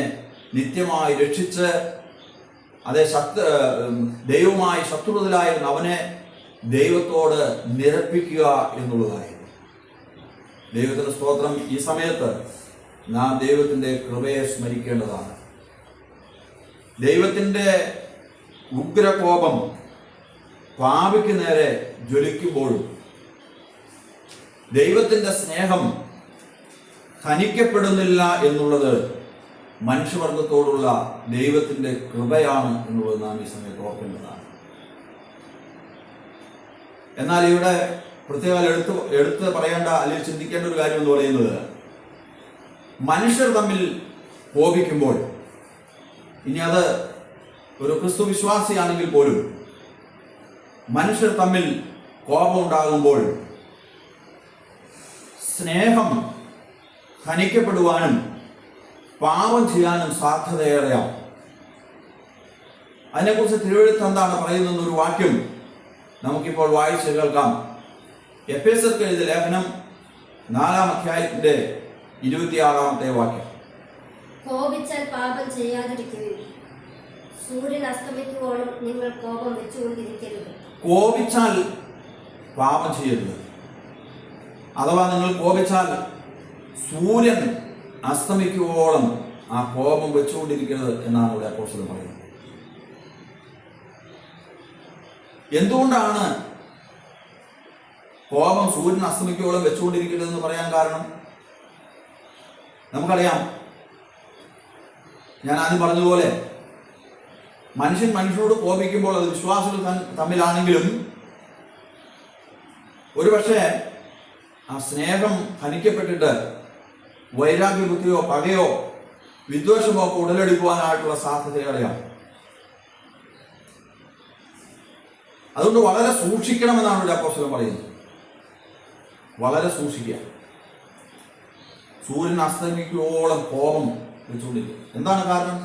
നിത്യമായി രക്ഷിച്ച് ദൈവവുമായി ശത്രുതയിലായിരുന്നു അവനെ ദൈവത്തോട് നിരപ്പിക്കുക എന്നുള്ളതായിരുന്നു. ദൈവത്തിന്റെ സ്തോത്രം. ഈ സമയത്ത് നാം ദൈവത്തിന്റെ കൃപയെ സ്മരിക്കേണ്ടതാണ്. ദൈവത്തിന്റെ ഉഗ്രകോപം പാപിക്ക് നേരെ ജ്വലിക്കുമ്പോഴും ദൈവത്തിന്റെ സ്നേഹം ഹനിക്കപ്പെടുന്നില്ല എന്നുള്ളത് മനുഷ്യവർഗത്തോടുള്ള ദൈവത്തിന്റെ കൃപയാണ് എന്നുള്ളത് നാം ഈ സമയത്ത് ഓർക്കേണ്ടതാണ്. എന്നാൽ ഇവിടെ പ്രത്യേകം എടുത്ത് പറയേണ്ട അല്ലെങ്കിൽ ചിന്തിക്കേണ്ട ഒരു കാര്യം എന്ന് പറയുന്നത്, മനുഷ്യർ തമ്മിൽ കോപിക്കുമ്പോൾ, ഇനി അത് ഒരു ക്രിസ്തു വിശ്വാസിയാണെങ്കിൽ പോലും മനുഷ്യർ തമ്മിൽ കോപമുണ്ടാകുമ്പോൾ സ്നേഹം ഹനിക്കപ്പെടുവാനും പാപം ചെയ്യാനും സാധ്യതയേറെയാണ്. അതിനെക്കുറിച്ച് തിരുവെഴുത്ത് എന്താണ് പറയുന്നത് ഒരു വാക്യം നമുക്കിപ്പോൾ വായിച്ച് കേൾക്കാം. എഫേസ്യർക്ക് എഴുതിയ ലേഖനം 4-ാം അധ്യായത്തിന്റെ 26-ാമത്തെ വാക്യം. കോപിച്ചാൽ പാപം ചെയ്യാതിരിക്കുകയും സൂര്യൻ അസ്തമിക്കുവോളം നിങ്ങൾ കോപം വെച്ചുകൊണ്ടിരിക്കരുത്. കോപിച്ചാൽ പാപം ചെയ്യരുത്. അഥവാ നിങ്ങൾ കോപിച്ചാൽ സൂര്യൻ അസ്തമിക്കുവോളം ആ കോപം വെച്ചുകൊണ്ടിരിക്കരുത് എന്നാണ് ഇവിടെ അപ്പോസ്തലൻ പറയുന്നത്. എന്തുകൊണ്ടാണ് കോപം സൂര്യൻ അസ്തമിക്കുവോളം വെച്ചുകൊണ്ടിരിക്കരുത് എന്ന് പറയാൻ കാരണം? നമുക്കറിയാം, ഞാൻ ആദ്യം പറഞ്ഞതുപോലെ മനുഷ്യൻ മനുഷ്യനോട് കോപിക്കുമ്പോൾ അത് വിശ്വാസികൾ തമ്മിലാണെങ്കിലും ഒരുപക്ഷെ ആ സ്നേഹം ഹനിക്കപ്പെട്ടിട്ട് വൈരാഗ്യബുദ്ധിയോ പകയോ വിദ്വേഷമോ ഒക്കെ ഉടലെടുക്കുവാനായിട്ടുള്ള സാധ്യതകളെയാണ്. അതുകൊണ്ട് വളരെ സൂക്ഷിക്കണമെന്നാണ് ഇവിടെ അപ്പോസ്തലൻ പറയുന്നത്. വളരെ സൂക്ഷിക്കുക. സൂര്യൻ അസ്തമിക്കുവോളം കോപം വെച്ചുകൊണ്ടിരിക്കും. എന്താണ് കാരണം?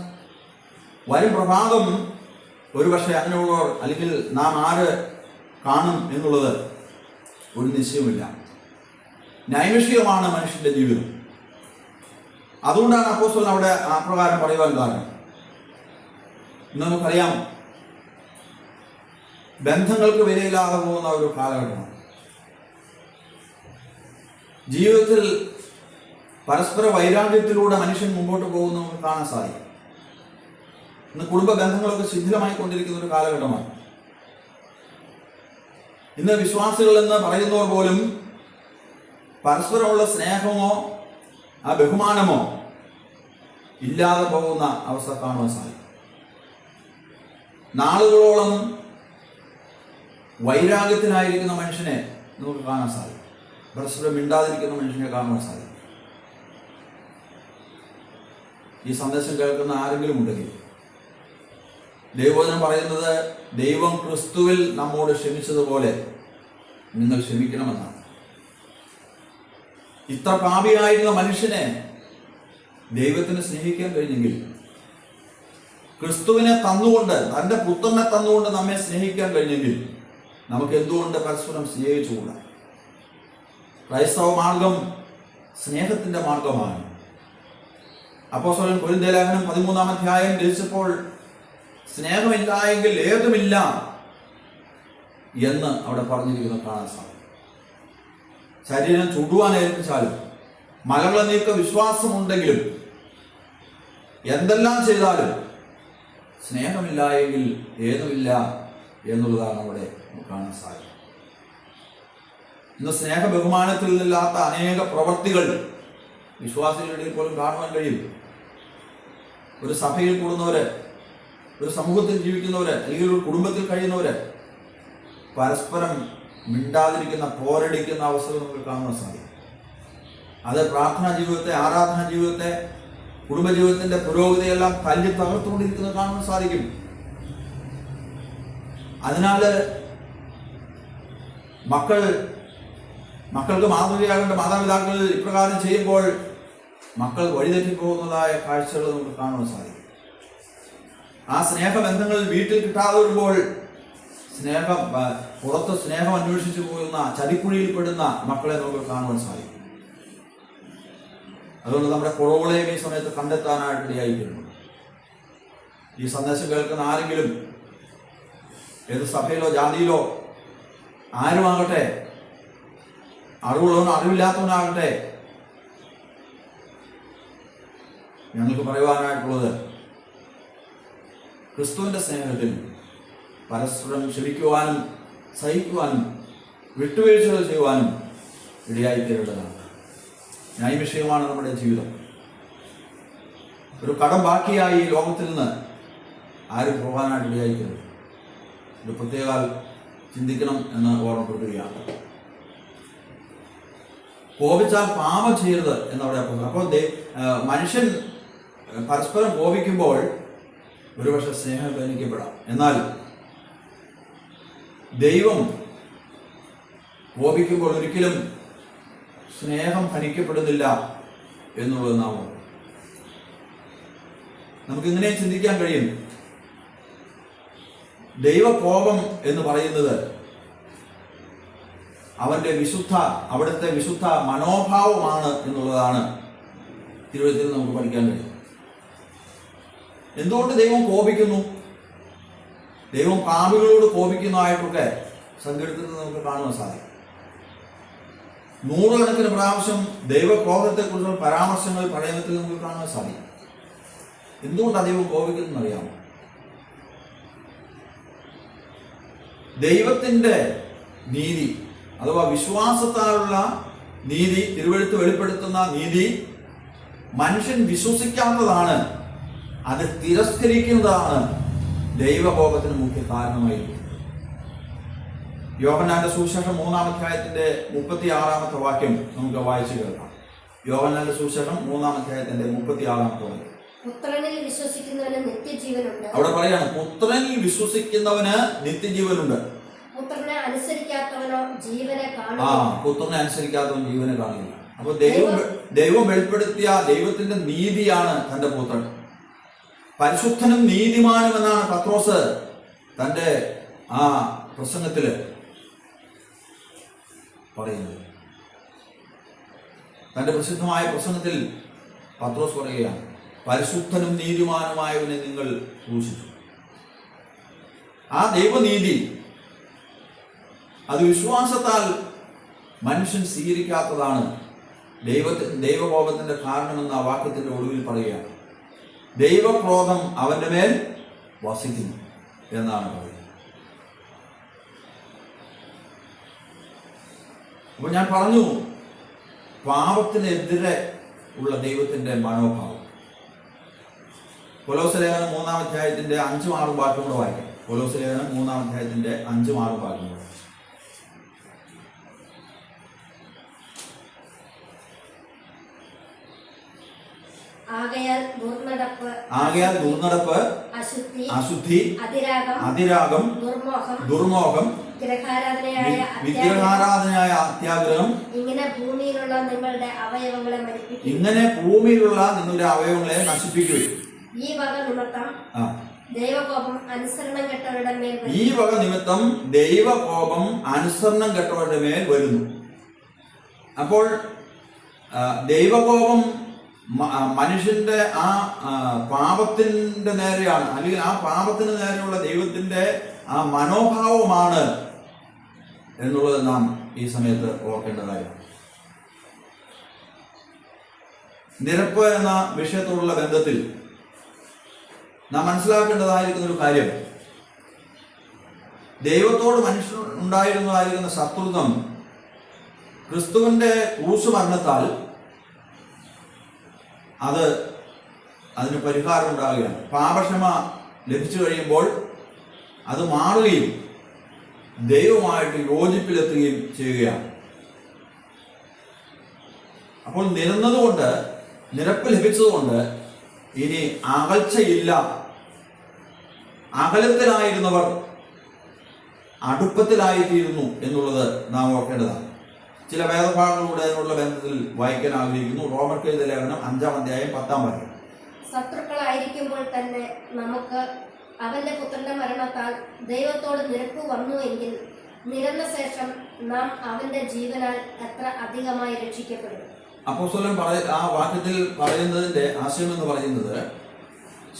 വരും പ്രഭാതം ഒരുപക്ഷെ അങ്ങനെയുള്ളവർ അല്ലെങ്കിൽ നാം ആര് കാണും എന്നുള്ളത് ഒരു നിശ്ചയമില്ല. നൈമിഷികമാണ് മനുഷ്യന്റെ ജീവിതം. അതുകൊണ്ടാണ് അപ്പോസ്തലൻ അവിടെ ആ പ്രകാരം പറയുവാൻ കാരണം. ഇന്ന് നമുക്കറിയാം, ബന്ധങ്ങൾക്ക് വിലയില്ലാതെ പോകുന്ന ഒരു കാലഘട്ടമാണ്. ജീവിതത്തിൽ പരസ്പര വൈരാഗ്യത്തിലൂടെ മനുഷ്യൻ മുമ്പോട്ട് പോകുന്ന നമുക്ക് കാണാൻ സാധിക്കും. ഇന്ന് കുടുംബ ബന്ധങ്ങളൊക്കെ ശിഥിലമായി കൊണ്ടിരിക്കുന്ന ഒരു കാലഘട്ടമാണ്. ഇന്ന് വിശ്വാസികൾ എന്ന് പറയുന്നവർ പോലും പരസ്പരമുള്ള സ്നേഹമോ ആ ബഹുമാനമോ ഇല്ലാതെ പോകുന്ന അവസ്ഥ കാണുവാൻ സാധിക്കും. നാളുകളോളം വൈരാഗ്യത്തിലായിരിക്കുന്ന മനുഷ്യനെ നമുക്ക് കാണാൻ സാധിക്കും. പരസ്പരം മിണ്ടാതിരിക്കുന്ന മനുഷ്യനെ കാണുവാൻ സാധിക്കും. ഈ സന്ദേശം കേൾക്കുന്ന ആരെങ്കിലും ഉണ്ടെങ്കിൽ ദൈവവചനം പറയുന്നത് ദൈവം ക്രിസ്തുവിൽ നമ്മോട് ക്ഷമിച്ചതുപോലെ നിങ്ങൾ ക്ഷമിക്കണമെന്നാണ്. ഇത്ര പാപിയായിരുന്ന മനുഷ്യനെ ദൈവത്തിന് സ്നേഹിക്കാൻ കഴിഞ്ഞെങ്കിൽ, ക്രിസ്തുവിനെ തന്നുകൊണ്ട്, തൻ്റെ പുത്രനെ തന്നുകൊണ്ട് നമ്മെ സ്നേഹിക്കാൻ കഴിഞ്ഞെങ്കിൽ, നമുക്ക് എന്തുകൊണ്ട് പരസ്പരം സ്നേഹിച്ചുകൂടാ? ക്രൈസ്തവ മാർഗം സ്നേഹത്തിന്റെ മാർഗമാണ്. അപ്പോസ്തലൻ കൊരിന്ത്യലേഖനം 13-ാം അധ്യായം രചിച്ചപ്പോൾ സ്നേഹമില്ല എങ്കിൽ ഏതുമില്ല എന്ന് അവിടെ പറഞ്ഞിരിക്കുന്നത് കാണാൻ സാധിക്കും. ശരീരം ചുടുവാൻ ഏൽപ്പിച്ചാലും മലകളെ നീക്ക വിശ്വാസമുണ്ടെങ്കിലും എന്തെല്ലാം ചെയ്താലും സ്നേഹമില്ല എങ്കിൽ ഏതുമില്ല എന്നുള്ളതാണ് അവിടെ കാണാൻ സാധിക്കും. ഇന്ന് സ്നേഹ ബഹുമാനത്തിൽ നിന്നില്ലാത്ത അനേക പ്രവൃത്തികൾ വിശ്വാസികളുടെ ഇടയിൽ പോലും കാണുവാൻ കഴിയും. ഒരു സഭയിൽ കൂടുന്നവര്, ഒരു സമൂഹത്തിൽ ജീവിക്കുന്നവര്, അല്ലെങ്കിൽ ഒരു കുടുംബത്തിൽ കഴിയുന്നവര് പരസ്പരം മിണ്ടാതിരിക്കുന്ന, പോരടിക്കുന്ന അവസ്ഥകൾ നമുക്ക് കാണുവാൻ സാധിക്കും. അത് പ്രാർത്ഥനാ ജീവിതത്തെ, ആരാധനാ ജീവിതത്തെ, കുടുംബജീവിതത്തിന്റെ പുരോഗതിയെല്ലാം തല്ലി തകർത്തുകൊണ്ടിരിക്കുന്നത് കാണുവാൻ സാധിക്കും. അതിനാല് മക്കൾക്ക് മാതൃകയാകേണ്ട മാതാപിതാക്കൾ ഇപ്രകാരം ചെയ്യുമ്പോൾ മക്കൾ വഴിതെറ്റിപ്പോകുന്നതായ കാഴ്ചകൾ നമുക്ക് കാണുവാൻ സാധിക്കും. ആ സ്നേഹബന്ധങ്ങൾ വീട്ടിൽ കിട്ടാതെ വരുമ്പോൾ പുറത്ത് സ്നേഹം അന്വേഷിച്ചു പോകുന്ന, ചതിക്കുഴിയിൽപ്പെടുന്ന മക്കളെ നമുക്ക് കാണുവാൻ സാധിക്കും. അതുകൊണ്ട് നമ്മുടെ കുറവുകളെയും ഈ സമയത്ത് കണ്ടെത്താനായിട്ട് ഇടയായിത്തീരുന്നു. ഈ സന്ദേശം കേൾക്കുന്ന ആരെങ്കിലും ഏത് സഭയിലോ ജാതിയിലോ ആരുമാകട്ടെ, അറിവുള്ളവനോ അറിവില്ലാത്തവനാകട്ടെ, ഞങ്ങൾക്ക് പറയുവാനായിട്ടുള്ളത് ക്രിസ്തുവിന്റെ സ്നേഹത്തിൽ പരസ്പരം ക്ഷമിക്കുവാനും സഹിക്കുവാനും വിട്ടുവീഴ്ചകൾ ചെയ്യുവാനും ഇടയായിത്തീരേണ്ടതാണ്. ന്യായവിഷയമാണ് നമ്മുടെ ജീവിതം. ഒരു കടം ബാക്കിയായി ഈ ലോകത്തിൽ നിന്ന് ആരും പോകാനായിട്ട് ഇടയായിത്തീരുന്നു. ഇത് പ്രത്യേകം ചിന്തിക്കണം എന്ന് ഓർമ്മപ്പെടുത്തുകയാണ്. കോപിച്ചാൽ പാപം ചെയ്യരുത് എന്നവിടെ പോകുന്നത്. അപ്പോൾ മനുഷ്യൻ പരസ്പരം കോപിക്കുമ്പോൾ ഒരുപക്ഷെ സ്നേഹം പരിഗണിക്കപ്പെടാം. എന്നാൽ ദൈവം കോപിക്കുമ്പോൾ ഒരിക്കലും സ്നേഹം ഹനിക്കപ്പെടുന്നില്ല എന്നുള്ളത് നമുക്കിങ്ങനെ ചിന്തിക്കാൻ കഴിയും. ദൈവകോപം എന്ന് പറയുന്നത് അവിടുത്തെ വിശുദ്ധ മനോഭാവമാണ് എന്നുള്ളതാണ് തിരുവചനത്തിൽ നമുക്ക് പഠിക്കാൻ കഴിയും. എന്തുകൊണ്ട് ദൈവം കോപിക്കുന്നു? ദൈവം പാപികളോട് കോപിക്കുന്നതായിട്ടൊക്കെ സങ്കീർത്തനത്തിൽ നമുക്ക് കാണുവാൻ സാധിക്കും. 100 കണക്കിന് പ്രാവശ്യം ദൈവകോപത്തെക്കുറിച്ചുള്ള പരാമർശങ്ങൾ പഴയത്തിൽ നമുക്ക് കാണാൻ സാധിക്കും. എന്തുകൊണ്ടാണ് ദൈവം കോപിക്കുന്നതെന്ന് അറിയാമോ? ദൈവത്തിന്റെ നീതി അഥവാ വിശ്വാസത്താലുള്ള നീതി, തിരുവെഴുത്ത് വെളിപ്പെടുത്തുന്ന നീതി മനുഷ്യൻ വിശ്വസിക്കാത്തതാണ്, അത് തിരസ്കരിക്കുന്നതാണ് ദൈവകോപത്തിന് മുഖ്യ കാരണമായിരിക്കും. യോഹന്നാന്റെ സുവിശേഷം 3-ാം അധ്യായത്തിന്റെ 36-ാമത്തെ വാക്യം നമുക്ക് വായിച്ചു കേൾക്കാം. യോഹന്നാന്റെ സുവിശേഷം 3-ാം അധ്യായത്തിന്റെ 36-ാമത്തെ വാക്യം. പുത്രനിൽ വിശ്വസിക്കുന്നവന് നിത്യജീവനുണ്ട്. അവിടെ പറയാണ് പുത്രനിൽ വിശ്വസിക്കുന്നവന് നിത്യജീവനുണ്ട്. പുത്രനെ അനുസരിക്കാത്തവനോ ജീവനെ കാണും. പുത്രനെ അനുസരിക്കാത്തവൻ ജീവനെ കാണില്ല. അപ്പൊ ദൈവം വെളിപ്പെടുത്തിയ ദൈവത്തിന്റെ നീതിയാണ് തന്റെ പുത്രൻ. പരിശുദ്ധനും നീതിമാനും എന്നാണ് പത്രോസ് തന്റെ ആ പ്രസംഗത്തില് പറയുന്നത്. തന്റെ പ്രസിദ്ധമായ പ്രസംഗത്തിൽ പത്രോസ് പറയുകയാണ്, പരിശുദ്ധനും നീതിമാനുമായവനെ നിങ്ങൾ ക്രൂശിച്ചു. ആ ദൈവനീതി അത് വിശ്വാസത്താൽ മനുഷ്യൻ സ്വീകരിക്കാത്തതാണ് ദൈവകോപത്തിന്റെ കാരണമെന്ന് ആ വാക്യത്തിന്റെ ഒടുവിൽ പറയുകയാണ്. ദൈവക്രോധം അവന്റെ മേൽ വസിക്കുന്നു എന്നാണ് പറയുന്നത്. അപ്പോൾ ഞാൻ പറഞ്ഞു, പാപത്തിനെതിരെ ഉള്ള ദൈവത്തിന്റെ മനോഭാവം. കൊലോസ്യ ലേഖനം 3-ാം അധ്യായത്തിന്റെ 5-6 വാക്യം കൂടെ വായിക്കാം. കൊലോസ്യ ലേഖനം 3-ാം അധ്യായത്തിന്റെ 5-6 വാക്യം കൂടെ. ആകയാൽ ദുർനടപ്പ്, അശുദ്ധി, അതിരാഗം, ദുർമോഹം, വിഗ്രഹാരാധനയായ അത്യാഗ്രഹം, ഇങ്ങനെ ഭൂമിയിലുള്ള നിങ്ങളുടെ അവയവങ്ങളെ നശിപ്പിക്കുകയും ഈ വക നിമിത്തം ദൈവകോപം അനുസരണം കെട്ടവരുടെ മേൽ വരുന്നു. അപ്പോൾ ദൈവകോപം മനുഷ്യന്റെ ആ പാപത്തിന്റെ നേരെയാണ്, അല്ലെങ്കിൽ ആ പാപത്തിന് നേരെയുള്ള ദൈവത്തിന്റെ ആ മനോഭാവമാണ് എന്നുള്ളത് നാം ഈ സമയത്ത് ഓർക്കേണ്ട കാര്യമാണ്. നിരപ്പ് എന്ന വിഷയത്തോടുള്ള ബന്ധത്തിൽ നാം മനസ്സിലാക്കേണ്ടതായിരിക്കുന്ന ഒരു കാര്യം, ദൈവത്തോട് മനുഷ്യൻ ഉണ്ടായിരുന്നതായിരിക്കുന്ന ശത്രുത്വം ക്രിസ്തുവിന്റെ ക്രൂശുമരണത്താൽ അതിന് പരിഹാരം ഉണ്ടാകുകയാണ്. പാപക്ഷമ ലഭിച്ചു കഴിയുമ്പോൾ അത് മാറുകയും ദൈവമായിട്ട് യോജിപ്പിലെത്തുകയും ചെയ്യുകയാണ്. അപ്പോൾ നിരപ്പ് ലഭിച്ചതുകൊണ്ട് ഇനി അകൽച്ചയില്ല. അകലത്തിലായിരുന്നവർ അടുപ്പത്തിലായിത്തീരുന്നു എന്നുള്ളത് നാം ഓർക്കേണ്ടതാണ്. ചില വേദഭാഗങ്ങളുടെ അതിനുള്ള ബന്ധത്തിൽ വായിക്കാൻ ആഗ്രഹിക്കുന്നു. റോമർക്കെഴുതിയ ലേഖനം 5-ാം അധ്യായം 10-ാം വാക്യം. ശത്രുക്കളായിരിക്കുമ്പോൾ തന്നെ നമുക്ക് അവന്റെ പുത്രന്റെ മരണത്താൽ ദൈവത്തോട് നിരപ്പ് വന്നു എങ്കിൽ നിരന്ന ശേഷം നാം അവന്റെ ജീവനാൽ എത്ര അധികമായി രക്ഷിക്കപ്പെടും. അപ്പോസ്തലൻ ആ വാക്യത്തിൽ പറയുന്നതിന്റെ ആശയം എന്ന് പറയുന്നത്,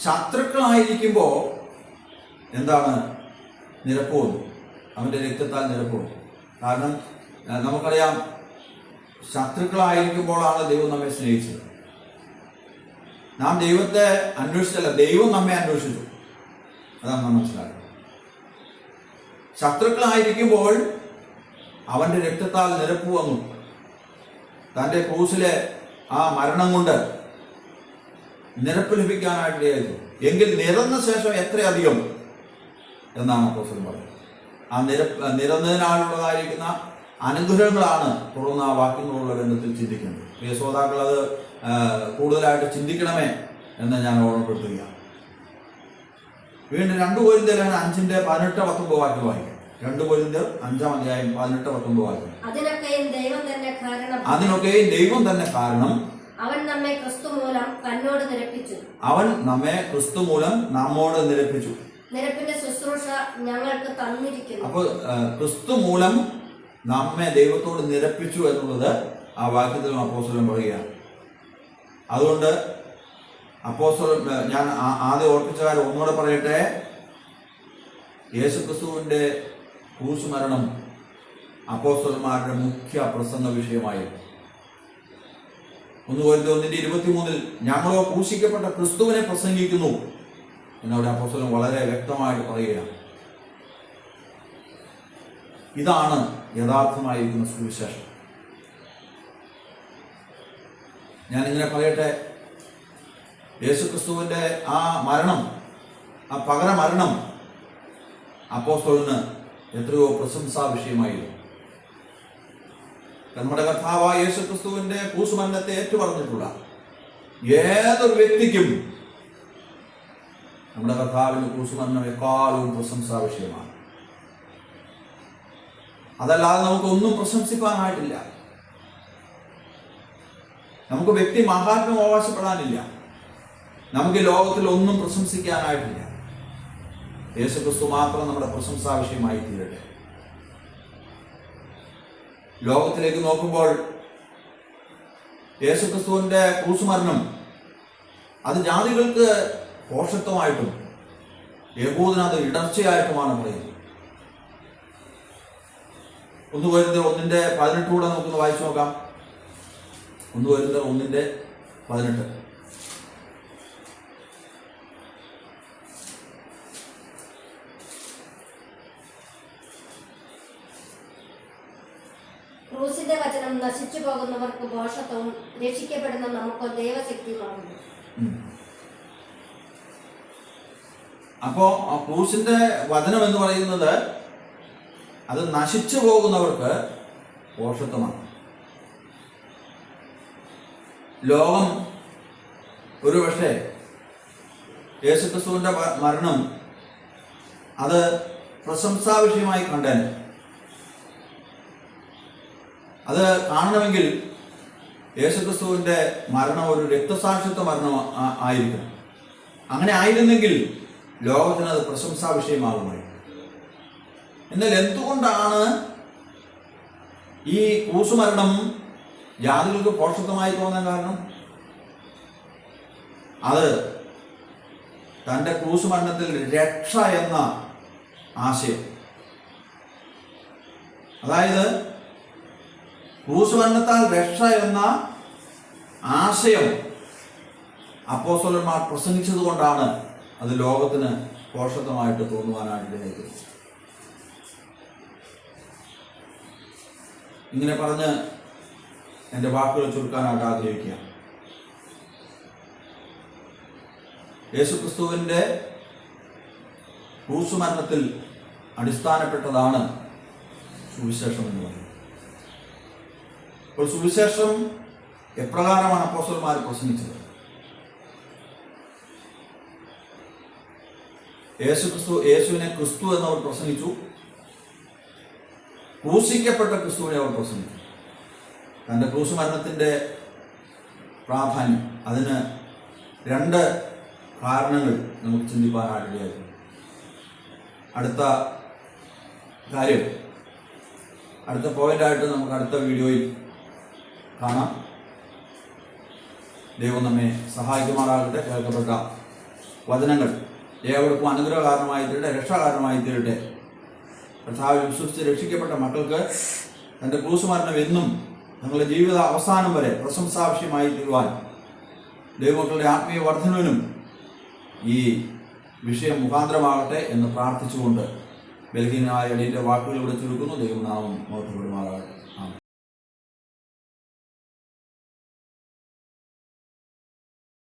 ശത്രുക്കളായിരിക്കുമ്പോൾ എന്താണ് നിരപ്പ് വന്നു, അവന്റെ രക്തത്താൽ നിരപ്പ് വന്നു. കാരണം നമുക്കറിയാം, ശത്രുക്കളായിരിക്കുമ്പോഴാണ് ദൈവം നമ്മെ സ്നേഹിച്ചത്. നാം ദൈവത്തെ അന്വേഷിച്ചല്ല, ദൈവം നമ്മെ അന്വേഷിച്ചു. അതാണ് നാം മനസ്സിലാക്കുന്നത്. ശത്രുക്കളായിരിക്കുമ്പോൾ അവന്റെ രക്തത്താൽ നിരപ്പ് വന്നു. തൻ്റെ ക്രൂസിലെ ആ മരണം കൊണ്ട് നിരപ്പ് ലഭിക്കാനായിട്ടായിരുന്നു. എങ്കിൽ നിരന്ന ശേഷം എത്രയധികം എന്നാണ് അപ്പോസ്തലൻ പറയുന്നത്. ആ നിരന്നതിനാലുള്ളതായിരിക്കുന്ന അനുഗ്രഹങ്ങളാണ് തുടർന്ന് ആ വാക്യങ്ങളുള്ള ബന്ധത്തിൽ ചിന്തിക്കുന്നത്. പ്രിയ ശ്രോതാക്കൾ, അത് കൂടുതലായിട്ട് ചിന്തിക്കണമേ എന്ന് ഞാൻ ഓർമ്മപ്പെടുത്തുകയാണ്. വീണ്ടും 2 കൊരിന്ത്യർ 5-18-19 വാക്യം വായിക്കാം. 2 കൊരിന്ത്യർ 5-ാം അധ്യായം 18-19 വാക്യം. അതിനൊക്കെയും ദൈവം തന്നെ കാരണം അവൻ നമ്മെ ക്രിസ്തു മൂലം നമ്മോട് നിരപ്പിച്ചു. നിരപ്പിന്റെ ശുശ്രൂഷ ഞങ്ങൾക്ക് തന്നിരിക്കുന്നു. അപ്പോൾ ക്രിസ്തു മൂലം നമ്മെ ദൈവത്തോട് നിരപ്പിച്ചു എന്നുള്ളത് ആ വാക്യത്തിൽ അപ്പോസ്തലൻ പറയുകയാണ്. അതുകൊണ്ട് അപ്പോസ്തലൻ, ഞാൻ ആദ്യം ഓർപ്പിച്ച കാര്യം ഒന്നുകൂടെ പറയട്ടെ. യേശുക്രിസ്തുവിന്റെ ക്രൂശുമരണം അപ്പോസ്തലന്മാരുടെ മുഖ്യ പ്രസംഗ വിഷയമായിരുന്നു. 1 കൊരിന്ത്യർ 1:23 ഞങ്ങളോ ക്രൂശിക്കപ്പെട്ട ക്രിസ്തുവിനെ പ്രസംഗിക്കുന്നു എന്നവിടെ അപ്പോസ്തലൻ വളരെ വ്യക്തമായിട്ട് പറയുകയാണ്. ഇതാണ് യഥാർത്ഥമായിരിക്കുന്ന സുവിശേഷം. ഞാനിങ്ങനെ പറയട്ടെ, യേശുക്രിസ്തുവിന്റെ ആ മരണം, ആ പകരമരണം അപ്പോസ്തലന് എത്രയോ പ്രശംസാ വിഷയമായിരുന്നു. നമ്മുടെ കർത്താവായ യേശുക്രിസ്തുവിന്റെ ക്രൂശുമരണത്തെ ഏറ്റുപറഞ്ഞിട്ടുള്ള ഏതൊരു വ്യക്തിക്കും നമ്മുടെ കർത്താവിന്റെ ക്രൂശുമരണം എക്കാലവും പ്രശംസാ വിഷയമാണ്. അതല്ലാതെ നമുക്കൊന്നും പ്രശംസിക്കാനായിട്ടില്ല. നമുക്ക് വ്യക്തി മഹാത്മ്യം അവകാശപ്പെടാനില്ല. നമുക്ക് ലോകത്തിൽ ഒന്നും പ്രശംസിക്കാനായിട്ടില്ല. യേശുക്രിസ്തു മാത്രം നമ്മുടെ പ്രശംസാ വിഷയമായി തീരട്ടെ. ലോകത്തിലേക്ക് നോക്കുമ്പോൾ യേശുക്രിസ്തുവിന്റെ ക്രൂശുമരണം അത് ജാതികൾക്ക് പോഷത്വമായിട്ടും യഹൂദന് അത് ഇടർച്ചയായിട്ടുമാണ് പറയുന്നത്. 1 കൊരിന്ത്യർ 1:18 നമുക്കൊന്ന് വായിച്ചു നോക്കാം. 1 കൊരിന്ത്യർ 1:18. ക്രൂസിന്റെ വചനം നശിച്ചു പോകുന്നവർക്ക് ദോഷത്വവും രക്ഷിക്കപ്പെടുന്ന നമുക്ക് ദൈവശക്തിയുമാകുന്നു. അപ്പോ ആ ക്രൂസിന്റെ വചനം എന്ന് പറയുന്നത് അത് നശിച്ചു പോകുന്നവർക്ക് ദോഷത്വമാണ്. ലോകം ഒരുപക്ഷെ യേശുക്രിസ്തുവിന്റെ മരണം അത് പ്രശംസാ വിഷയമായി കണ്ടേനെ. അത് കാണണമെങ്കിൽ യേശുക്രിസ്തുവിന്റെ മരണം ഒരു രക്തസാക്ഷിത്വ മരണം ആയിരിക്കണം. അങ്ങനെ ആയിരുന്നെങ്കിൽ ലോകത്തിന് അത് പ്രശംസാ വിഷയമാകുമായിരുന്നു. എന്നാൽ എന്തുകൊണ്ടാണ് ഈ ക്രൂശുമരണം ജാതികൾക്ക് പോഷത്വമായി തോന്നാൻ കാരണം? അത് തൻ്റെ ക്രൂശുമരണത്തിൽ രക്ഷ എന്ന ആശയം, അതായത് ക്രൂശുമരണത്താൽ രക്ഷ എന്ന ആശയം അപ്പോസ്തലന്മാർ പ്രസംഗിച്ചത് കൊണ്ടാണ് അത് ലോകത്തിന് പോഷത്വമായിട്ട് തോന്നുവാനായിട്ട് ഇടയായത്. ഇങ്ങനെ പറഞ്ഞ് എൻ്റെ വാക്കുകൾ ചുരുക്കാനായിട്ട് ആഗ്രഹിക്കുക. യേശുക്രിസ്തുവിൻ്റെ ക്രൂശുമരണത്തിൽ അടിസ്ഥാനപ്പെട്ടതാണ് സുവിശേഷം എന്ന് പറയുന്നത്. അപ്പോൾ സുവിശേഷം എപ്രകാരമാണ് അപ്പോസ്തലന്മാർ പ്രസംഗിച്ചത്? യേശുവിനെ ക്രിസ്തു എന്നവർ പ്രസംഗിച്ചു, ക്രൂശിക്കപ്പെട്ട ക്രിസ്തുവിനെ അവർ പ്രസംഗിച്ചു. തൻ്റെ ക്രൂശുമരണത്തിൻ്റെ പ്രാധാന്യം, അതിന് 2 കാരണങ്ങൾ നമുക്ക് ചിന്തിപ്പാനായിട്ടിടയായിരുന്നു. അടുത്ത കാര്യം, അടുത്ത പോയിന്റായിട്ട് നമുക്ക് അടുത്ത വീഡിയോയിൽ കാണാം. ദൈവം നമ്മെ സഹായിക്കുമാറാകട്ടെ. കേൾക്കപ്പെട്ട വചനങ്ങൾ ഏവർക്കും അനുഗ്രഹകാരണമായി തീരട്ടെ, രക്ഷാകാരണമായി തീരട്ടെ. കർത്താവിൽ വിശ്വസിച്ച് രക്ഷിക്കപ്പെട്ട മക്കൾക്ക് തൻ്റെ ക്രൂശുമരണം എന്നും ഞങ്ങളുടെ ജീവിത അവസാനം വരെ പ്രശംസാവിഷയമായി തീരുവാൻ ദൈവമക്കളുടെ ആത്മീയ വർദ്ധനവിനും ഈ വിഷയം മുഖാന്തരമാകട്ടെ എന്ന് പ്രാർത്ഥിച്ചുകൊണ്ട് ബലഹീനമായ എളിയുടെ വാക്കുകളിലൂടെ ചുരുക്കുന്നു. ദൈവനാമം മഹത്വപ്പെടുമാറാകട്ടെ.